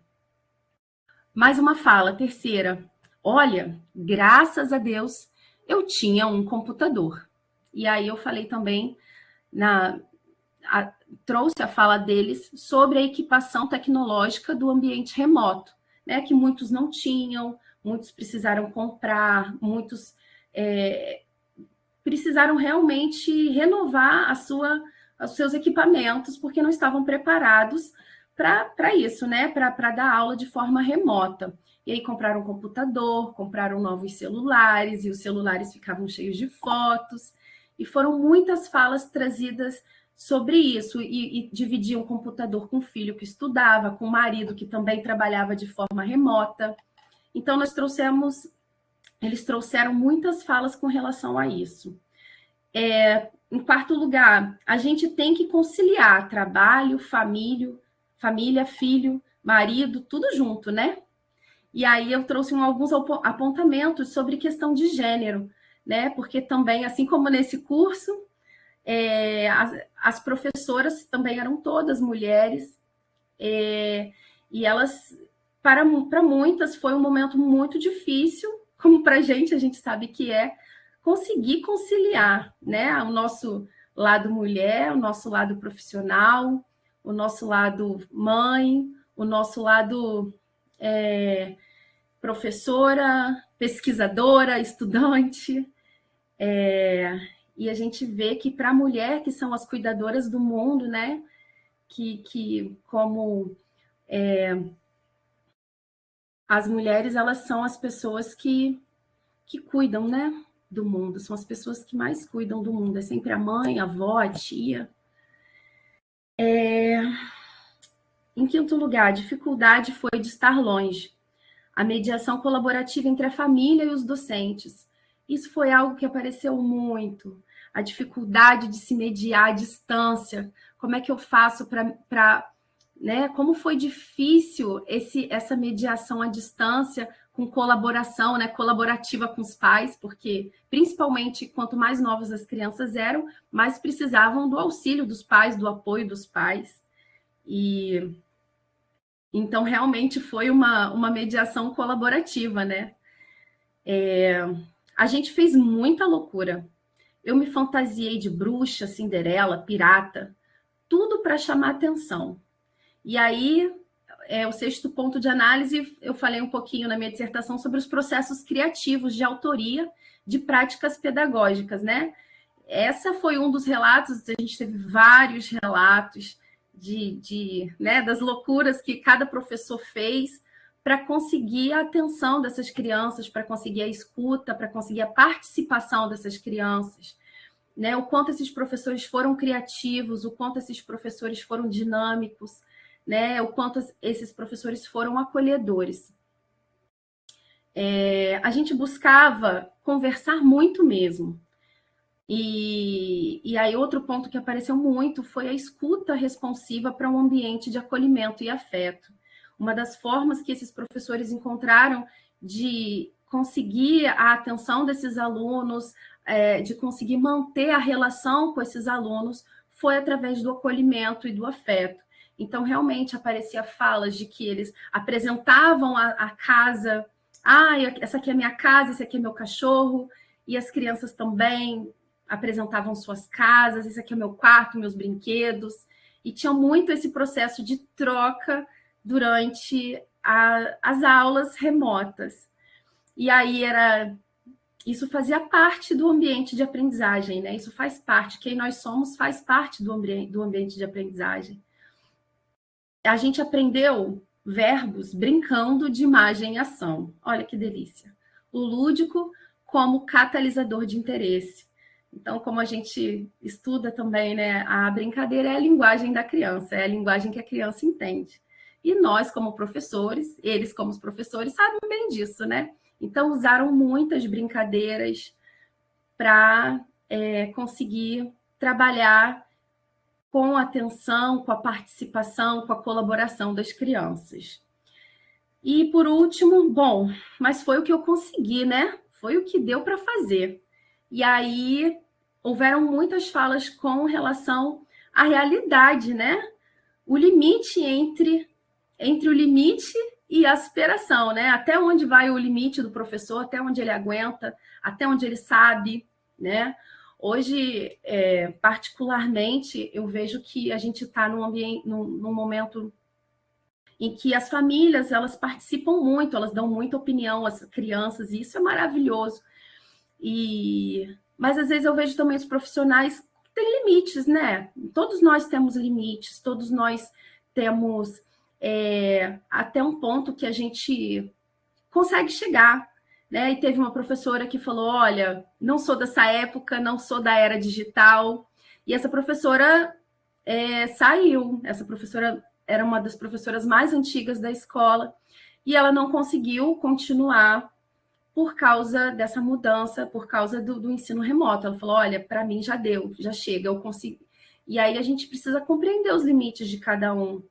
Mais uma fala, terceira. Olha, graças a Deus, eu tinha um computador. E aí eu falei também, trouxe a fala deles sobre a equipação tecnológica do ambiente remoto, né? Que muitos não tinham, muitos precisaram comprar, muitos precisaram realmente renovar os seus equipamentos, porque não estavam preparados para isso, né? Para dar aula de forma remota. E aí compraram um computador, compraram novos celulares, e os celulares ficavam cheios de fotos. E foram muitas falas trazidas sobre isso, e dividiam o computador com o filho que estudava, com o marido que também trabalhava de forma remota. Então, eles trouxeram muitas falas com relação a isso. Em quarto lugar, a gente tem que conciliar trabalho, família, filho, marido, tudo junto, né? E aí eu trouxe alguns apontamentos sobre questão de gênero, né? Porque também, assim como nesse curso, as professoras também eram todas mulheres, e elas, para muitas, foi um momento muito difícil, como para a gente sabe que conseguir conciliar, né? O nosso lado mulher, o nosso lado profissional, o nosso lado mãe, o nosso lado professora, pesquisadora, estudante. E a gente vê que para a mulher, que são as cuidadoras do mundo, né? Que como as mulheres, elas são as pessoas que cuidam, né? Do mundo, são as pessoas que mais cuidam do mundo. É sempre a mãe, a avó, a tia. Em quinto lugar, a dificuldade foi de estar longe. A mediação colaborativa entre a família e os docentes. Isso foi algo que apareceu muito. A dificuldade de se mediar à distância. Como é que eu faço para né? Como foi difícil essa mediação à distância com colaboração, né? Colaborativa com os pais, porque principalmente quanto mais novas as crianças eram, mais precisavam do auxílio dos pais, do apoio dos pais. E então realmente foi uma mediação colaborativa, né? A gente fez muita loucura. Eu me fantasiei de bruxa, Cinderela, pirata, tudo para chamar atenção. E aí, o sexto ponto de análise, eu falei um pouquinho na minha dissertação sobre os processos criativos de autoria de práticas pedagógicas, né? Essa foi um dos relatos, a gente teve vários relatos né, das loucuras que cada professor fez para conseguir a atenção dessas crianças, para conseguir a escuta, para conseguir a participação dessas crianças. Né? O quanto esses professores foram criativos, o quanto esses professores foram dinâmicos, né? O quanto esses professores foram acolhedores. A gente buscava conversar muito mesmo. E aí outro ponto que apareceu muito foi a escuta responsiva para um ambiente de acolhimento e afeto. Uma das formas que esses professores encontraram de conseguir a atenção desses alunos, de conseguir manter a relação com esses alunos, foi através do acolhimento e do afeto. Então, realmente, aparecia falas de que eles apresentavam a casa, essa aqui é minha casa, esse aqui é meu cachorro, e as crianças também apresentavam suas casas, esse aqui é meu quarto, meus brinquedos, e tinha muito esse processo de troca durante as aulas remotas. E aí isso fazia parte do ambiente de aprendizagem, né? Isso faz parte, quem nós somos faz parte do ambiente de aprendizagem. A gente aprendeu verbos brincando de imagem e ação. Olha que delícia. O lúdico como catalisador de interesse. Então, como a gente estuda também, né, a brincadeira é a linguagem da criança, é a linguagem que a criança entende. E nós, como professores, eles como os professores, sabem bem disso, né? Então, usaram muitas brincadeiras para conseguir trabalhar com a atenção, com a participação, com a colaboração das crianças. E, por último, bom, mas foi o que eu consegui, né? Foi o que deu para fazer. E aí, houveram muitas falas com relação à realidade, né? O limite entre o limite e a superação, né? Até onde vai o limite do professor, até onde ele aguenta, até onde ele sabe, né? Hoje, particularmente, eu vejo que a gente está num momento em que as famílias, elas participam muito, elas dão muita opinião às crianças, e isso é maravilhoso. Mas, às vezes, eu vejo também os profissionais que têm limites, né? Todos nós temos limites, todos nós temos até um ponto que a gente consegue chegar, né? E teve uma professora que falou, olha, não sou dessa época, não sou da era digital, e essa professora saiu, essa professora era uma das professoras mais antigas da escola, e ela não conseguiu continuar por causa dessa mudança, por causa do ensino remoto. Ela falou, olha, para mim já deu, já chega, eu consigo. E aí a gente precisa compreender os limites de cada um,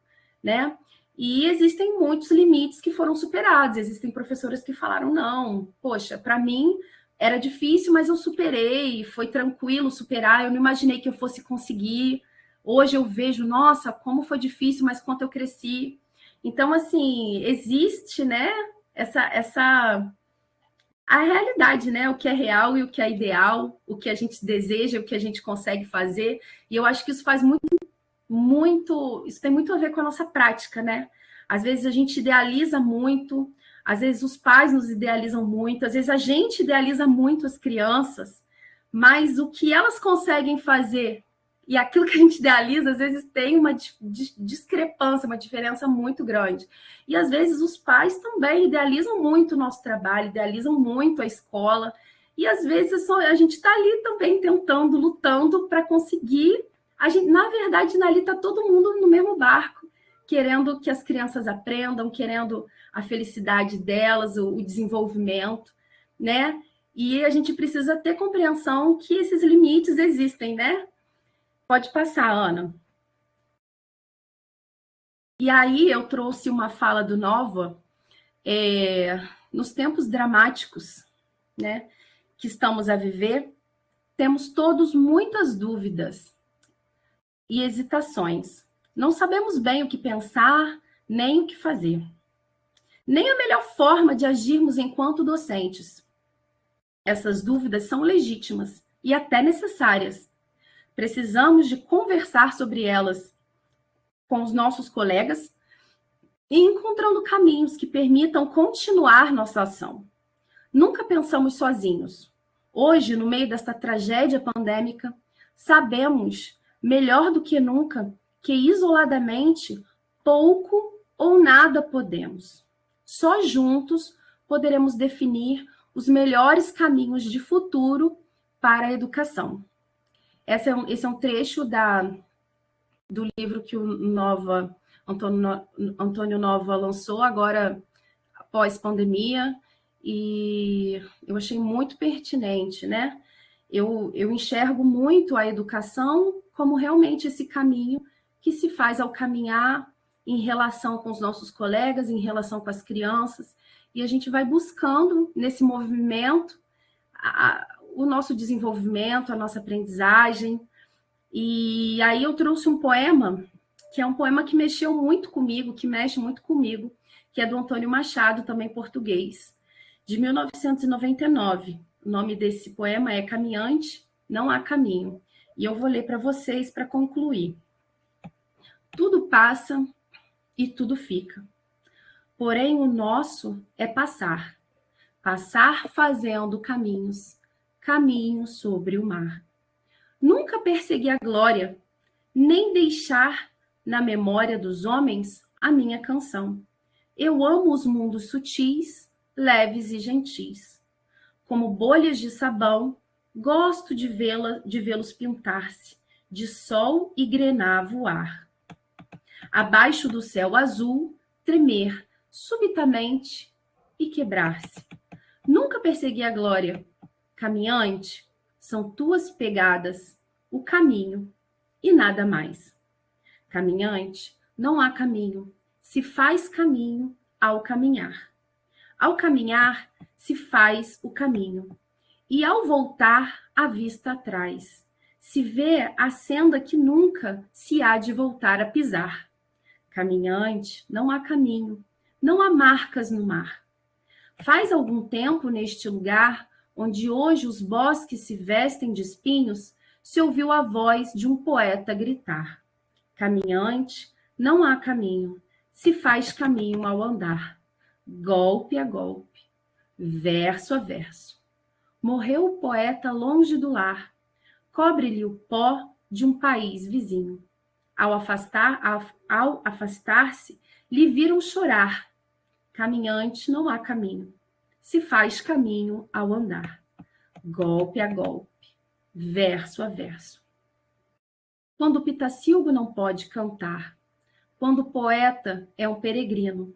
né? E existem muitos limites que foram superados. Existem professoras que falaram, não, poxa, para mim era difícil, mas eu superei, foi tranquilo superar, eu não imaginei que eu fosse conseguir. Hoje eu vejo, nossa, como foi difícil, mas quanto eu cresci. Então, assim, existe, né, a realidade, né? O que é real e o que é ideal, o que a gente deseja, o que a gente consegue fazer. E eu acho que isso faz isso tem muito a ver com a nossa prática, né? Às vezes a gente idealiza muito, às vezes os pais nos idealizam muito, às vezes a gente idealiza muito as crianças, mas o que elas conseguem fazer e aquilo que a gente idealiza, às vezes tem uma discrepância, uma diferença muito grande. E às vezes os pais também idealizam muito o nosso trabalho, idealizam muito a escola, e às vezes a gente está ali também tentando, lutando para conseguir. Na verdade, ali está todo mundo no mesmo barco, querendo que as crianças aprendam, querendo a felicidade delas, o desenvolvimento, né? E a gente precisa ter compreensão que esses limites existem, né? Pode passar, Ana. E aí eu trouxe uma fala do Nova, nos tempos dramáticos, né, que estamos a viver, temos todos muitas dúvidas e hesitações. Não sabemos bem o que pensar, nem o que fazer. Nem a melhor forma de agirmos enquanto docentes. Essas dúvidas são legítimas e até necessárias. Precisamos de conversar sobre elas com os nossos colegas e encontrando caminhos que permitam continuar nossa ação. Nunca pensamos sozinhos. Hoje, no meio desta tragédia pandêmica, sabemos, melhor do que nunca, que isoladamente pouco ou nada podemos. Só juntos poderemos definir os melhores caminhos de futuro para a educação. Esse é um trecho do livro que o Antônio Nova lançou agora após pandemia, e eu achei muito pertinente, né? Eu enxergo muito a educação como realmente esse caminho que se faz ao caminhar em relação com os nossos colegas, em relação com as crianças, e a gente vai buscando nesse movimento o nosso desenvolvimento, a nossa aprendizagem. E aí eu trouxe um poema, que é um poema que mexeu muito comigo, que mexe muito comigo, que é do Antônio Machado, também português, de 1999. O nome desse poema é Caminhante, Não Há Caminho. E eu vou ler para vocês para concluir. Tudo passa e tudo fica. Porém, o nosso é passar. Passar fazendo caminhos, caminhos sobre o mar. Nunca persegui a glória, nem deixar na memória dos homens a minha canção. Eu amo os mundos sutis, leves e gentis. Como bolhas de sabão, gosto de vê-los pintar-se, de sol e grená voar. Abaixo do céu azul, tremer subitamente e quebrar-se. Nunca persegui a glória. Caminhante, são tuas pegadas, o caminho e nada mais. Caminhante, não há caminho, se faz caminho ao caminhar. Ao caminhar, se faz o caminho. E ao voltar, a vista atrás. Se vê a senda que nunca se há de voltar a pisar. Caminhante, não há caminho, não há marcas no mar. Faz algum tempo neste lugar, onde hoje os bosques se vestem de espinhos, se ouviu a voz de um poeta gritar. Caminhante, não há caminho, se faz caminho ao andar. Golpe a golpe, verso a verso. Morreu o poeta longe do lar, cobre-lhe o pó de um país vizinho. Ao afastar-se, lhe viram chorar. Caminhante, não há caminho, se faz caminho ao andar. Golpe a golpe, verso a verso. Quando o Pitacilgo não pode cantar, quando o poeta é um peregrino,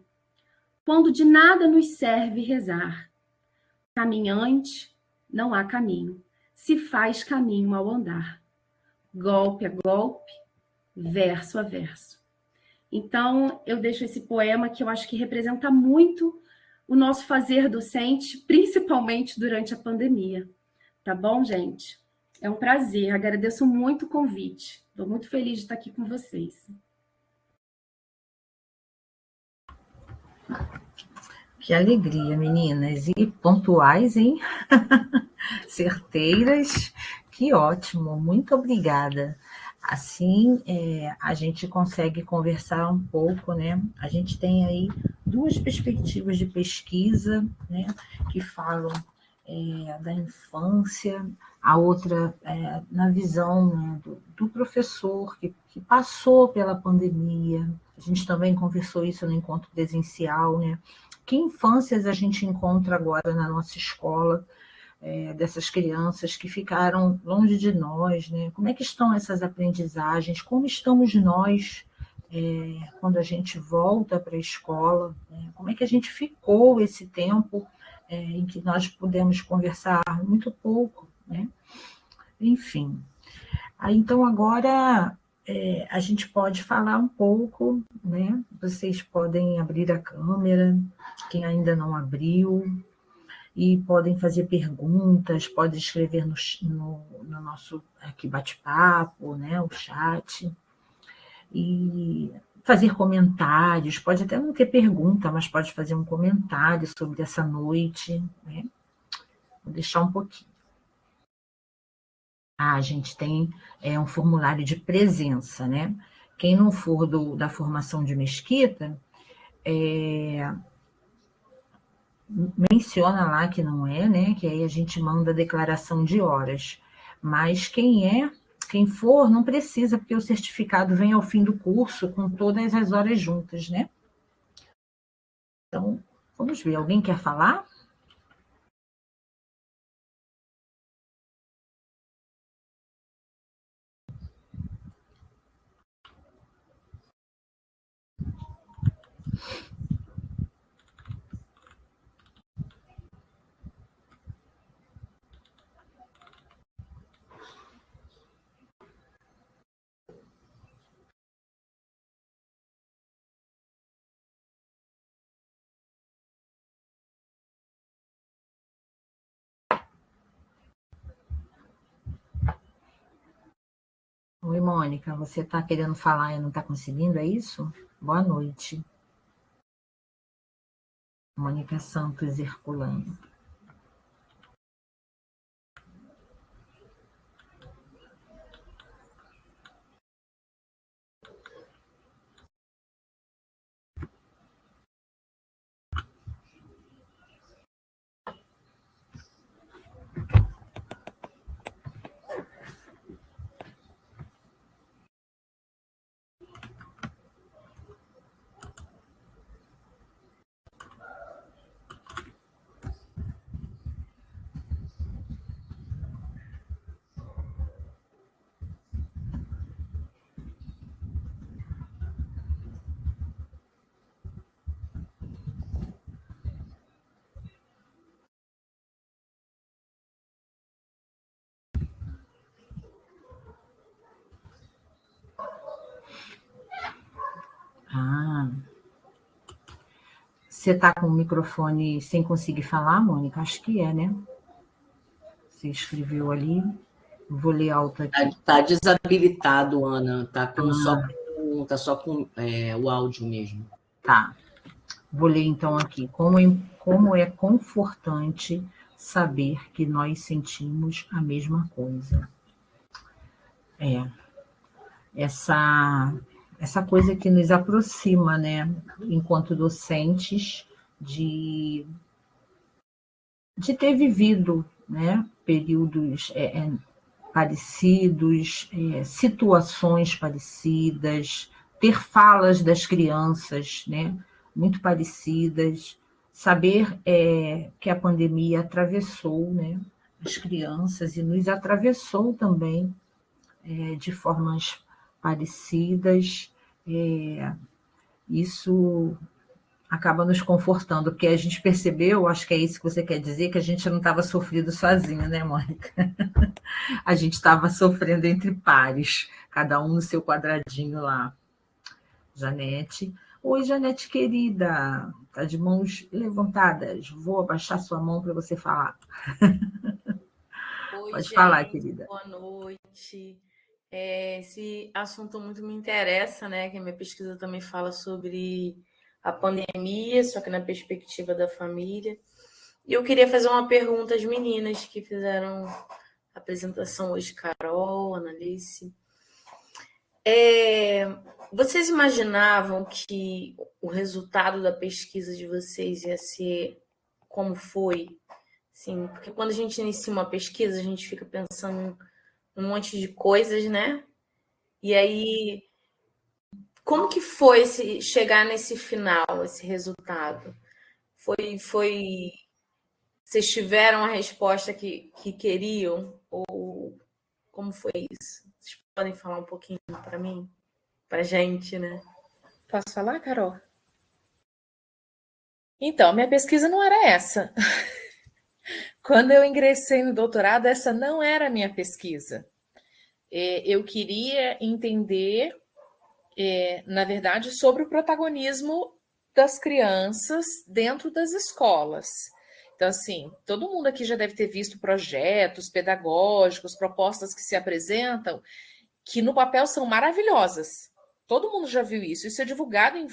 quando de nada nos serve rezar. Caminhante, não há caminho, se faz caminho ao andar. Golpe a golpe, verso a verso. Então, eu deixo esse poema que eu acho que representa muito o nosso fazer docente, principalmente durante a pandemia. Tá bom, gente? É um prazer, agradeço muito o convite. Estou muito feliz de estar aqui com vocês. Que alegria, meninas. E pontuais, hein? Certeiras. Que ótimo. Muito obrigada. Assim, a gente consegue conversar um pouco, né? A gente tem aí duas perspectivas de pesquisa, né? Que falam da infância, a outra na visão, né, do professor que passou pela pandemia. A gente também conversou isso no encontro presencial, né? Que infâncias a gente encontra agora na nossa escola, dessas crianças que ficaram longe de nós, né? Como é que estão essas aprendizagens? Como estamos nós quando a gente volta para a escola? Né? Como é que a gente ficou esse tempo em que nós pudemos conversar muito pouco, né? Enfim. Aí, então, agora a gente pode falar um pouco, né? Vocês podem abrir a câmera, quem ainda não abriu, e podem fazer perguntas, podem escrever no nosso aqui bate-papo, né? O chat, e fazer comentários, pode até não ter pergunta, mas pode fazer um comentário sobre essa noite, né? Vou deixar um pouquinho. A gente tem um formulário de presença, né? Quem não for da formação de Mesquita, menciona lá que não é, né? Que aí a gente manda a declaração de horas. Mas quem for, não precisa, porque o certificado vem ao fim do curso com todas as horas juntas, né? Então, vamos ver. Alguém quer falar? Oi, Mônica, você está querendo falar e não está conseguindo, é isso? Boa noite. Mônica Santos Herculano. Ah, você está com o microfone sem conseguir falar, Mônica? Acho que é, né? Você escreveu ali. Vou ler alto aqui. Tá desabilitado, Ana. Tá Ah, só com o áudio mesmo. tá. Vou ler então aqui. Como é confortante saber que nós sentimos a mesma coisa. É, essa coisa que nos aproxima, né, enquanto docentes, de ter vivido, né, períodos parecidos, situações parecidas, ter falas das crianças, né, muito parecidas, saber que a pandemia atravessou, né, as crianças e nos atravessou também de formas parecidas. Isso acaba nos confortando, porque a gente percebeu, acho que é isso que você quer dizer, que a gente não estava sofrendo sozinho, né, Mônica? A gente estava sofrendo entre pares, cada um no seu quadradinho lá. Janete. Oi, Janete querida. Tá de mãos levantadas. Vou abaixar sua mão para você falar. Oi, Pode falar, gente, querida. boa noite. Esse assunto muito me interessa, né? Que a minha pesquisa também fala sobre a pandemia, só que na perspectiva da família. E eu queria fazer uma pergunta às meninas que fizeram a apresentação hoje, Carol, Analice. Vocês imaginavam que o resultado da pesquisa de vocês ia ser como foi? Sim, porque quando a gente inicia uma pesquisa, a gente fica pensando um monte de coisas, né? E aí, como que foi chegar nesse final, esse resultado? Foi, vocês tiveram a resposta que queriam? Ou como foi isso? Vocês podem falar um pouquinho para mim? Pra gente, né? Posso falar, Carol? Então, minha pesquisa não era essa. Quando eu ingressei no doutorado, essa não era a minha pesquisa. Eu queria entender, na verdade, sobre o protagonismo das crianças dentro das escolas. Então, assim, todo mundo aqui já deve ter visto projetos pedagógicos, propostas que se apresentam, que no papel são maravilhosas. Todo mundo já viu isso. Isso é divulgado em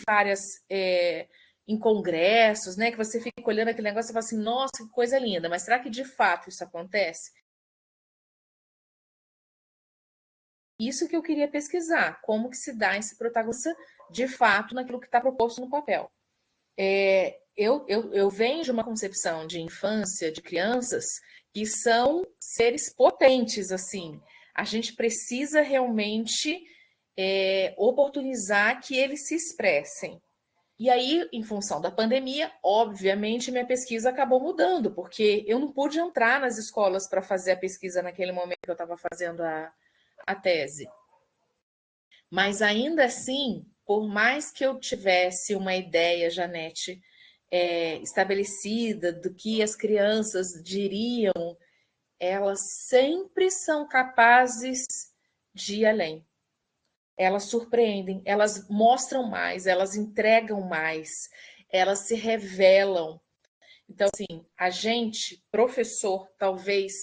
em congressos, né? Que você fica olhando aquele negócio e fala assim, nossa, que coisa linda, mas será que de fato isso acontece? Isso que eu queria pesquisar, como que se dá esse protagonista de fato naquilo que está proposto no papel. Eu venho de uma concepção de infância, de crianças, que são seres potentes, assim. A gente precisa realmente oportunizar que eles se expressem. E aí, em função da pandemia, obviamente, minha pesquisa acabou mudando, porque eu não pude entrar nas escolas para fazer a pesquisa naquele momento que eu estava fazendo a tese. Mas ainda assim, por mais que eu tivesse uma ideia, Janete, estabelecida do que as crianças diriam, elas sempre são capazes de ir além. Elas surpreendem, elas mostram mais, elas entregam mais, elas se revelam. Então, assim, a gente, professor, talvez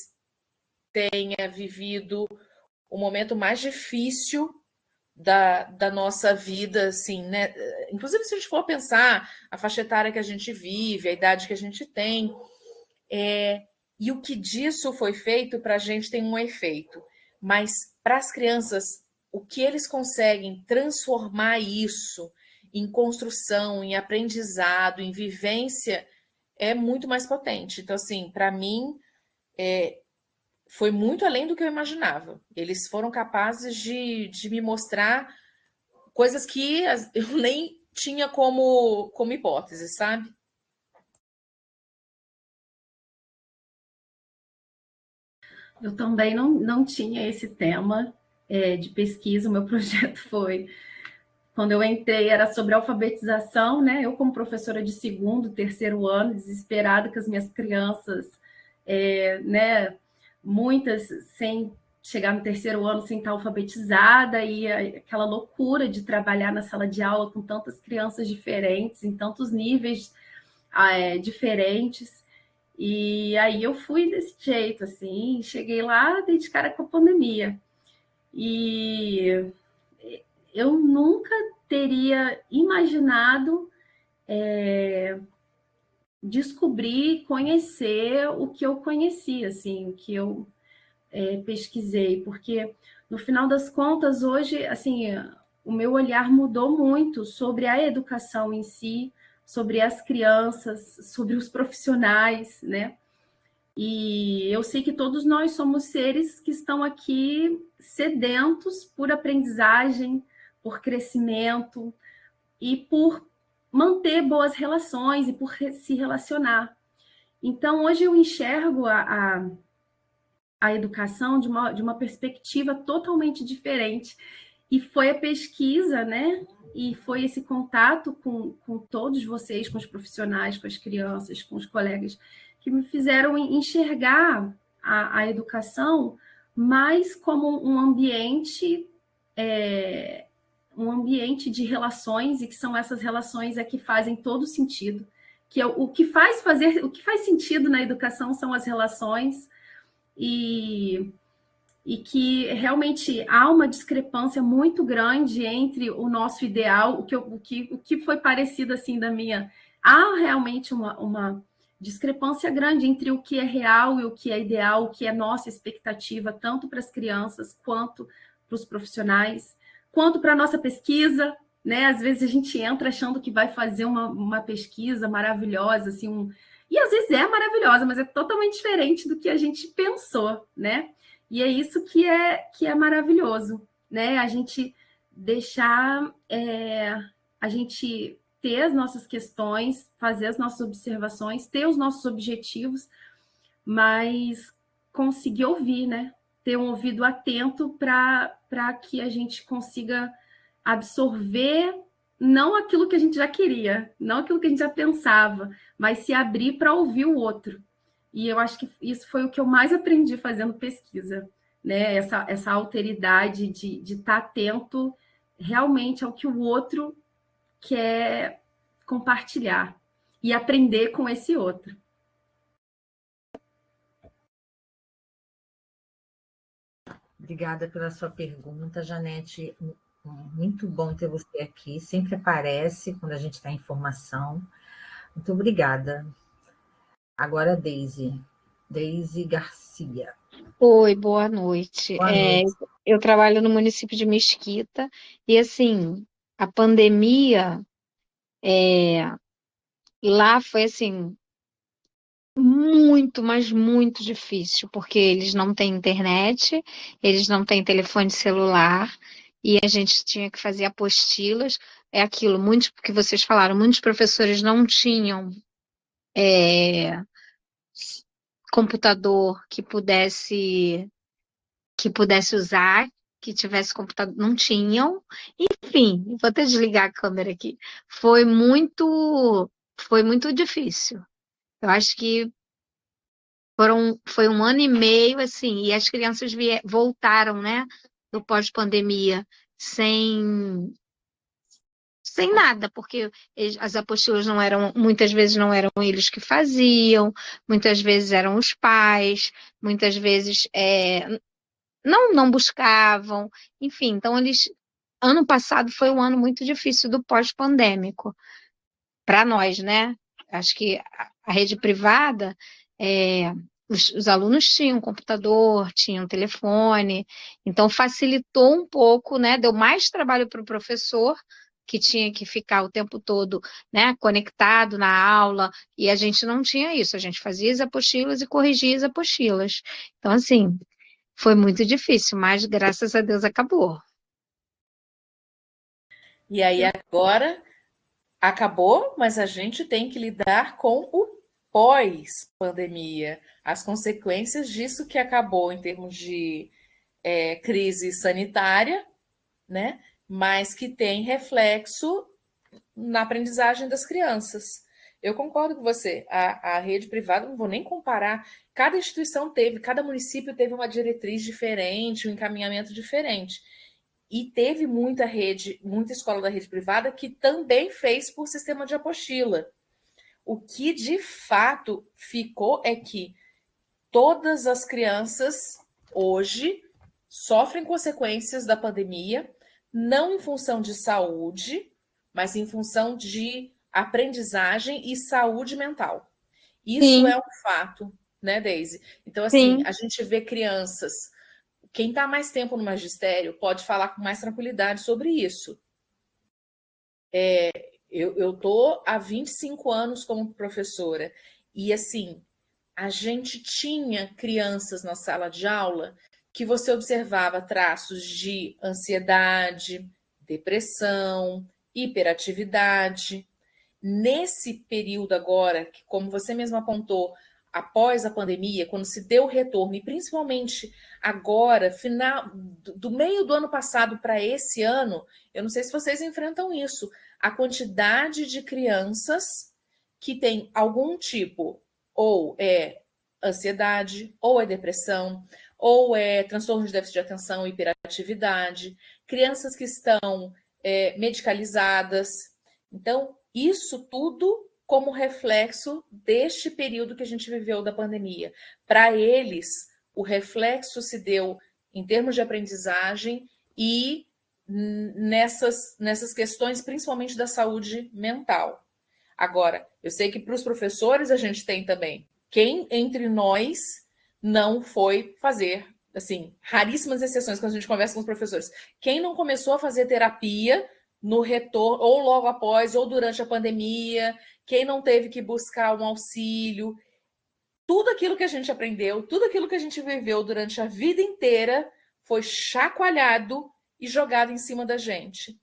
tenha vivido o momento mais difícil da nossa vida, assim, né? Inclusive, se a gente for pensar a faixa etária que a gente vive, a idade que a gente tem, e o que disso foi feito para a gente tem um efeito. Mas para as crianças, o que eles conseguem transformar isso em construção, em aprendizado, em vivência, é muito mais potente. Então, assim, para mim, foi muito além do que eu imaginava. Eles foram capazes de me mostrar coisas que eu nem tinha como hipótese, sabe? Eu também não tinha esse tema de pesquisa. O meu projeto foi, quando eu entrei, era sobre alfabetização, né? Eu, como professora de segundo, terceiro ano, desesperada que as minhas crianças, né? Muitas sem chegar no terceiro ano sem estar alfabetizada, e aquela loucura de trabalhar na sala de aula com tantas crianças diferentes, em tantos níveis diferentes. E aí eu fui desse jeito, assim, cheguei lá, dei de cara com a pandemia. E eu nunca teria imaginado descobrir, conhecer o que eu conheci, assim, o que eu pesquisei, porque no final das contas, hoje, assim, o meu olhar mudou muito sobre a educação em si, sobre as crianças, sobre os profissionais, né? E eu sei que todos nós somos seres que estão aqui sedentos por aprendizagem, por crescimento e por manter boas relações e por se relacionar. Então, hoje eu enxergo a educação de uma perspectiva totalmente diferente. E foi a pesquisa, né? E foi esse contato com todos vocês, com os profissionais, com as crianças, com os colegas, que me fizeram enxergar a educação mais como um ambiente de relações, e que são essas relações que fazem todo sentido. Que o que faz sentido na educação são as relações, e que realmente há uma discrepância muito grande entre o nosso ideal, o que foi parecido assim da minha. Há realmente uma discrepância grande entre o que é real e o que é ideal, o que é nossa expectativa, tanto para as crianças quanto para os profissionais, quanto para a nossa pesquisa, né? Às vezes a gente entra achando que vai fazer uma pesquisa maravilhosa, assim, e às vezes é maravilhosa, mas é totalmente diferente do que a gente pensou, né? E é isso que é maravilhoso, né? A gente deixar, a gente ter as nossas questões, fazer as nossas observações, ter os nossos objetivos, mas conseguir ouvir, né? Ter um ouvido atento para que a gente consiga absorver não aquilo que a gente já queria, não aquilo que a gente já pensava, mas se abrir para ouvir o outro. E eu acho que isso foi o que eu mais aprendi fazendo pesquisa, né? Essa alteridade de estar atento realmente ao que o outro quer compartilhar e aprender com esse outro. Obrigada pela sua pergunta, Janete. Muito bom ter você aqui. Sempre aparece quando a gente está em formação. Muito obrigada. Agora, Deise Garcia. Oi, boa noite. Boa noite. Eu trabalho no município de Mesquita e, assim, a pandemia lá foi, assim, muito, mas muito difícil, porque eles não têm internet, eles não têm telefone celular e a gente tinha que fazer apostilas. É aquilo, muitos que vocês falaram, muitos professores não tinham computador que pudesse usar, que tivesse computador, não tinham. Enfim, vou até desligar a câmera aqui. Foi muito difícil. Eu acho que foi um ano e meio, assim, e as crianças voltaram, né, do pós-pandemia, sem nada, porque as apostilas muitas vezes não eram eles que faziam, muitas vezes eram os pais, muitas vezes não buscavam, enfim, então ano passado foi um ano muito difícil do pós-pandêmico para nós, né? Acho que a rede privada, os alunos tinham computador, tinham telefone, então facilitou um pouco, né? Deu mais trabalho para o professor, que tinha que ficar o tempo todo, né, conectado na aula, e a gente não tinha isso, a gente fazia as apostilas e corrigia as apostilas. Então, assim, foi muito difícil, mas graças a Deus acabou. E aí agora acabou, mas a gente tem que lidar com o pós-pandemia, as consequências disso que acabou em termos de crise sanitária, né? Mas que tem reflexo na aprendizagem das crianças. Eu concordo com você. A rede privada, não vou nem comparar. Cada instituição teve, cada município teve uma diretriz diferente, um encaminhamento diferente. E teve muita escola da rede privada que também fez por sistema de apostila. O que de fato ficou é que todas as crianças hoje sofrem consequências da pandemia, não em função de saúde, mas em função de aprendizagem e saúde mental. Isso Sim, é um fato, né, Deise? Então, assim, sim. a gente vê crianças. Quem está mais tempo no magistério pode falar com mais tranquilidade sobre isso. Eu estou há 25 anos como professora e, assim, a gente tinha crianças na sala de aula que você observava traços de ansiedade, depressão, hiperatividade. Nesse período agora, que como você mesmo apontou, após a pandemia, quando se deu o retorno, e principalmente agora, final do meio do ano passado para esse ano, eu não sei se vocês enfrentam isso, a quantidade de crianças que tem algum tipo, ou é ansiedade, ou é depressão, ou é transtorno de déficit de atenção, hiperatividade, crianças que estão medicalizadas. Então, isso tudo como reflexo deste período que a gente viveu da pandemia. Para eles, o reflexo se deu em termos de aprendizagem e nessas questões, principalmente da saúde mental. Agora, eu sei que para os professores a gente tem também. Quem entre nós não foi fazer, assim, raríssimas exceções quando a gente conversa com os professores. Quem não começou a fazer terapia no retorno, ou logo após, ou durante a pandemia, quem não teve que buscar um auxílio, tudo aquilo que a gente aprendeu, tudo aquilo que a gente viveu durante a vida inteira foi chacoalhado e jogado em cima da gente.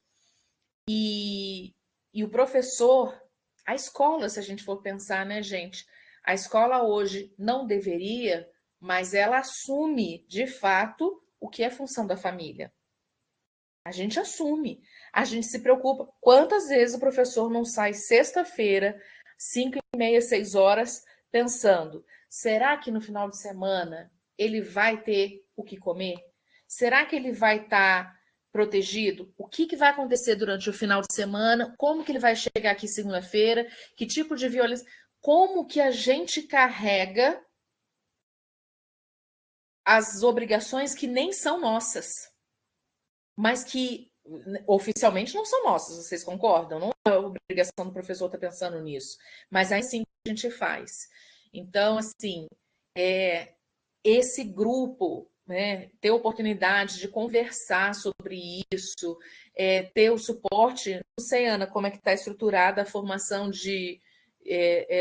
E o professor, a escola, se a gente for pensar, né, gente? A escola hoje não deveria, mas ela assume, de fato, o que é função da família. A gente assume, a gente se preocupa. Quantas vezes o professor não sai sexta-feira, 5h30, 6 horas, pensando, será que no final de semana ele vai ter o que comer? Será que ele vai estar protegido? O que vai acontecer durante o final de semana? Como que ele vai chegar aqui segunda-feira? Que tipo de violência? Como que a gente carrega as obrigações que nem são nossas, mas que oficialmente não são nossas, vocês concordam? Não é a obrigação do professor estar pensando nisso, mas aí sim a gente faz. Então, assim, esse grupo, né, ter oportunidade de conversar sobre isso, ter o suporte, não sei, Ana, como é que está estruturada a formação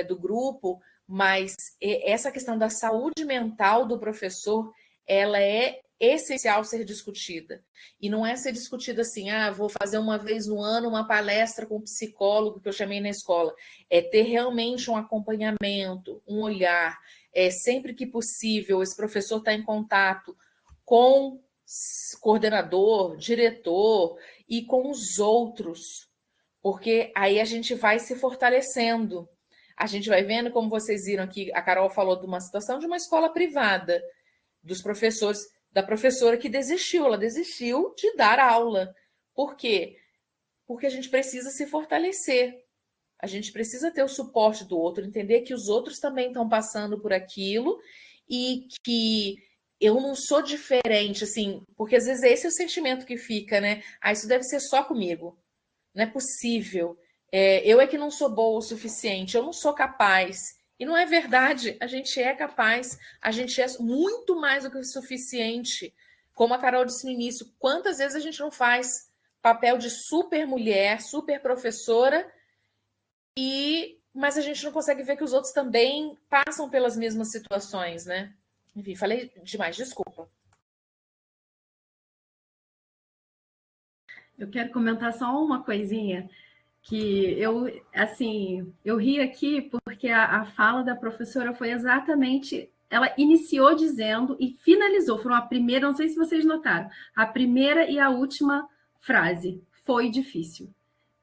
do grupo, mas essa questão da saúde mental do professor, ela é essencial ser discutida. E não é ser discutida assim, vou fazer uma vez no ano uma palestra com um psicólogo que eu chamei na escola. É ter realmente um acompanhamento, um olhar. Sempre que possível, esse professor está em contato com coordenador, diretor e com os outros, porque aí a gente vai se fortalecendo. A gente vai vendo, como vocês viram aqui, a Carol falou de uma situação de uma escola privada, dos professores, da professora que desistiu, ela desistiu de dar aula. Por quê? Porque a gente precisa se fortalecer. A gente precisa ter o suporte do outro, entender que os outros também estão passando por aquilo e que eu não sou diferente, assim, porque às vezes esse é o sentimento que fica, né? Ah, isso deve ser só comigo. Não é possível. Eu é que não sou boa o suficiente, eu não sou capaz. E não é verdade, a gente é capaz, a gente é muito mais do que o suficiente. Como a Carol disse no início, quantas vezes a gente não faz papel de super mulher, super professora, mas a gente não consegue ver que os outros também passam pelas mesmas situações, né? Enfim, falei demais, desculpa. Eu quero comentar só uma coisinha, que eu ri aqui porque a fala da professora foi exatamente, ela iniciou dizendo e finalizou, foram a primeira, não sei se vocês notaram, a primeira e a última frase, foi difícil.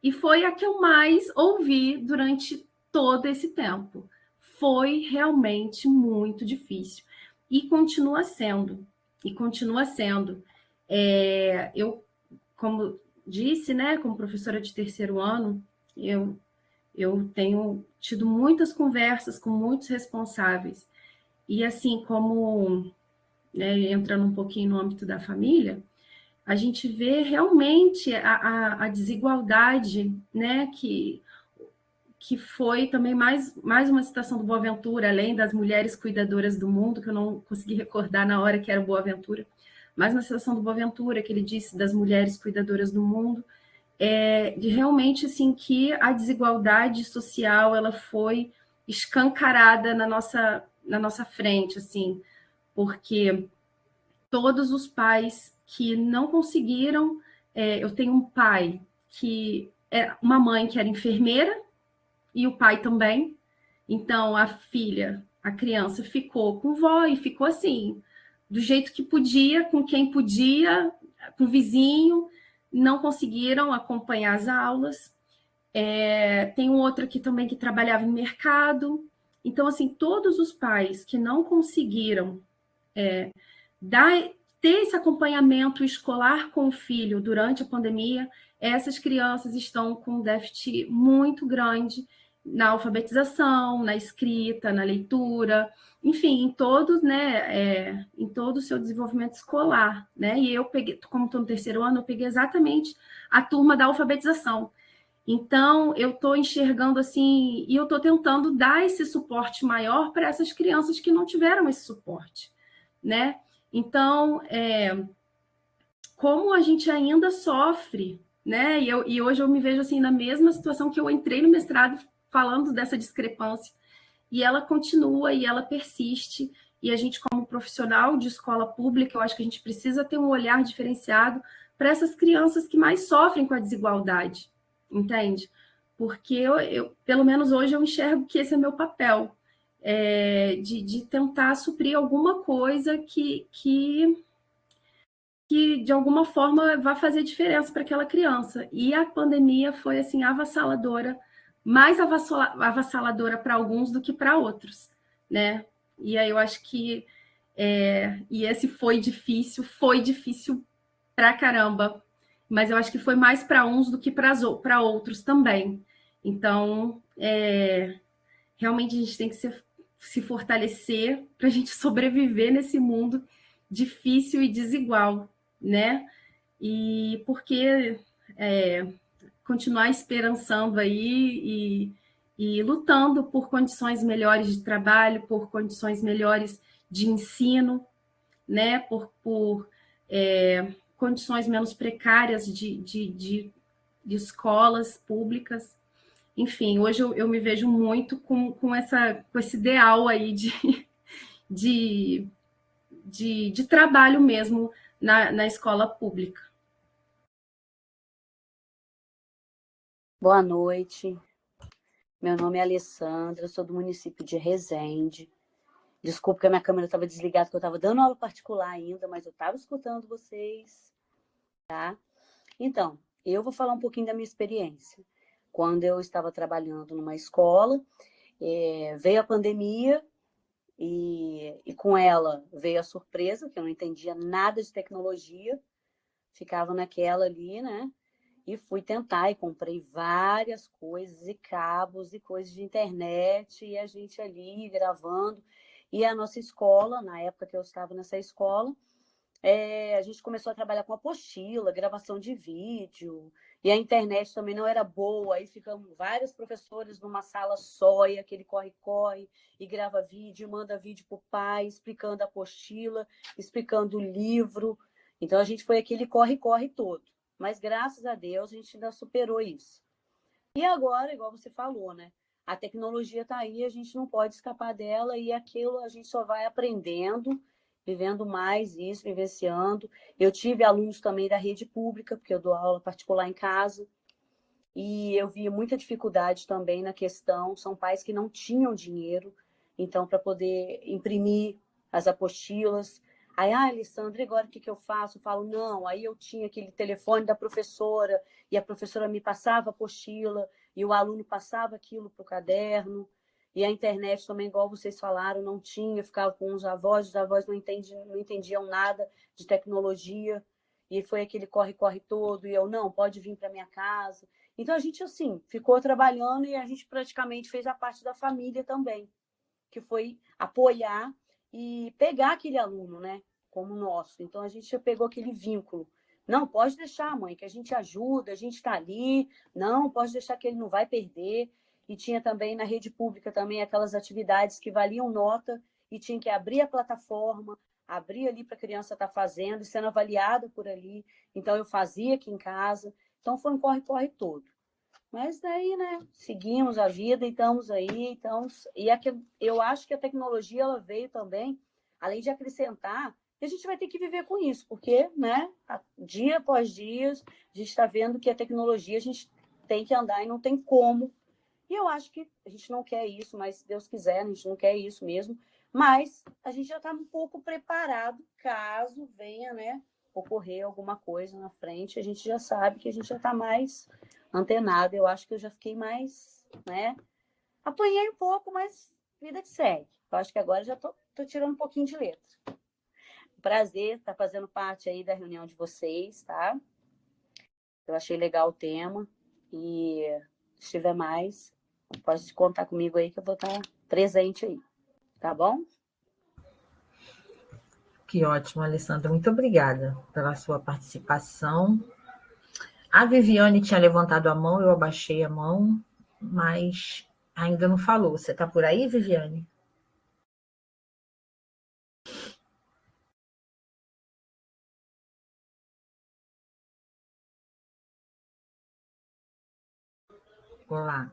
E foi a que eu mais ouvi durante todo esse tempo. Foi realmente muito difícil. E continua sendo. E continua sendo. Eu, como disse, né, como professora de terceiro ano, eu tenho tido muitas conversas com muitos responsáveis. E assim, como, né, entrando um pouquinho no âmbito da família, a gente vê realmente a desigualdade, né, que foi também mais uma citação do Boaventura, além das mulheres cuidadoras do mundo, que eu não consegui recordar na hora que era Boaventura, mais uma citação do Boaventura, que ele disse das mulheres cuidadoras do mundo, de realmente assim que a desigualdade social ela foi escancarada na nossa frente, assim, porque todos os pais que não conseguiram. Eu tenho um pai que é uma mãe que era enfermeira e o pai também. Então a filha, a criança ficou com vó e ficou assim, do jeito que podia, com quem podia, com o vizinho, não conseguiram acompanhar as aulas. Tem um outro aqui também que trabalhava em mercado. Então, assim, todos os pais que não conseguiram dar, ter esse acompanhamento escolar com o filho durante a pandemia, essas crianças estão com um déficit muito grande na alfabetização, na escrita, na leitura, enfim, em todo, né, em todo o seu desenvolvimento escolar, né? E eu peguei, como estou no terceiro ano, eu peguei exatamente a turma da alfabetização. Então, eu estou enxergando assim, e eu estou tentando dar esse suporte maior para essas crianças que não tiveram esse suporte, né? Então, como a gente ainda sofre, né? E hoje eu me vejo assim na mesma situação que eu entrei no mestrado falando dessa discrepância, e ela continua e ela persiste, e a gente, como profissional de escola pública, eu acho que a gente precisa ter um olhar diferenciado para essas crianças que mais sofrem com a desigualdade, entende? Porque pelo menos hoje, eu enxergo que esse é meu papel, de tentar suprir alguma coisa que de alguma forma vai fazer diferença para aquela criança. E a pandemia foi assim avassaladora, mais avassaladora para alguns do que para outros, né? E aí eu acho que e esse foi difícil pra caramba, mas eu acho que foi mais para uns do que para outros também. Então, realmente a gente tem que se fortalecer para a gente sobreviver nesse mundo difícil e desigual, né? E porque continuar esperançando aí e lutando por condições melhores de trabalho, por condições melhores de ensino, né? Por condições menos precárias de escolas públicas. Enfim, hoje eu me vejo muito com esse ideal aí de, de trabalho mesmo na escola pública. Boa noite. Meu nome é Alessandra, eu sou do município de Resende. Desculpa que a minha câmera estava desligada, que eu estava dando aula particular ainda, mas eu estava escutando vocês, tá? Então, eu vou falar um pouquinho da minha experiência. Quando eu estava trabalhando numa escola, veio a pandemia e com ela veio a surpresa, que eu não entendia nada de tecnologia, ficava naquela ali, né? E fui tentar e comprei várias coisas, e cabos, e coisas de internet, e a gente ali gravando. E a nossa escola, na época que eu estava nessa escola, a gente começou a trabalhar com apostila, gravação de vídeo, e a internet também não era boa, aí ficamos vários professores numa sala só, e aquele corre-corre, e grava vídeo, manda vídeo para o pai, explicando a apostila, explicando o livro. Então, a gente foi aquele corre-corre todo. Mas, graças a Deus, a gente ainda superou isso. E agora, igual você falou, né? A tecnologia está aí, a gente não pode escapar dela, e aquilo a gente só vai aprendendo, vivendo mais isso, vivenciando. Eu tive alunos também da rede pública, porque eu dou aula particular em casa, e eu vi muita dificuldade também na questão, são pais que não tinham dinheiro, então, para poder imprimir as apostilas. Aí, Alessandra, agora o que eu faço? Eu falo, não, aí eu tinha aquele telefone da professora, e a professora me passava a apostila, e o aluno passava aquilo para o caderno. E a internet também, igual vocês falaram, não tinha, ficava com os avós não entendiam nada de tecnologia, e foi aquele corre-corre todo, e eu, não, pode vir para minha casa. Então, a gente, assim, ficou trabalhando e a gente praticamente fez a parte da família também, que foi apoiar e pegar aquele aluno, né, como nosso. Então, a gente já pegou aquele vínculo. Não, pode deixar, mãe, que a gente ajuda, a gente está ali. Não, pode deixar que ele não vai perder. E tinha também na rede pública também aquelas atividades que valiam nota e tinha que abrir a plataforma, abrir ali para a criança estar fazendo e sendo avaliada por ali. Então, eu fazia aqui em casa. Então, foi um corre-corre todo. Mas daí, né, seguimos a vida e estamos aí. Eu acho que a tecnologia ela veio também, além de acrescentar, e a gente vai ter que viver com isso, porque, né, dia após dia, a gente está vendo que a tecnologia a gente tem que andar e não tem como. E eu acho que a gente não quer isso, mas se Deus quiser, a gente não quer isso mesmo. Mas a gente já está um pouco preparado caso venha, né, ocorrer alguma coisa na frente. A gente já sabe que a gente já está mais antenado. Eu acho que eu já fiquei mais, né? Apanhei um pouco, mas vida que segue. Eu acho que agora já tô tirando um pouquinho de letra. Prazer estar fazendo parte aí da reunião de vocês, tá? Eu achei legal o tema e se tiver mais, pode contar comigo aí que eu vou estar presente aí, tá bom? Que ótimo, Alessandra. Muito obrigada pela sua participação. A Viviane tinha levantado a mão, eu abaixei a mão, mas ainda não falou. Você está por aí, Viviane? Olá.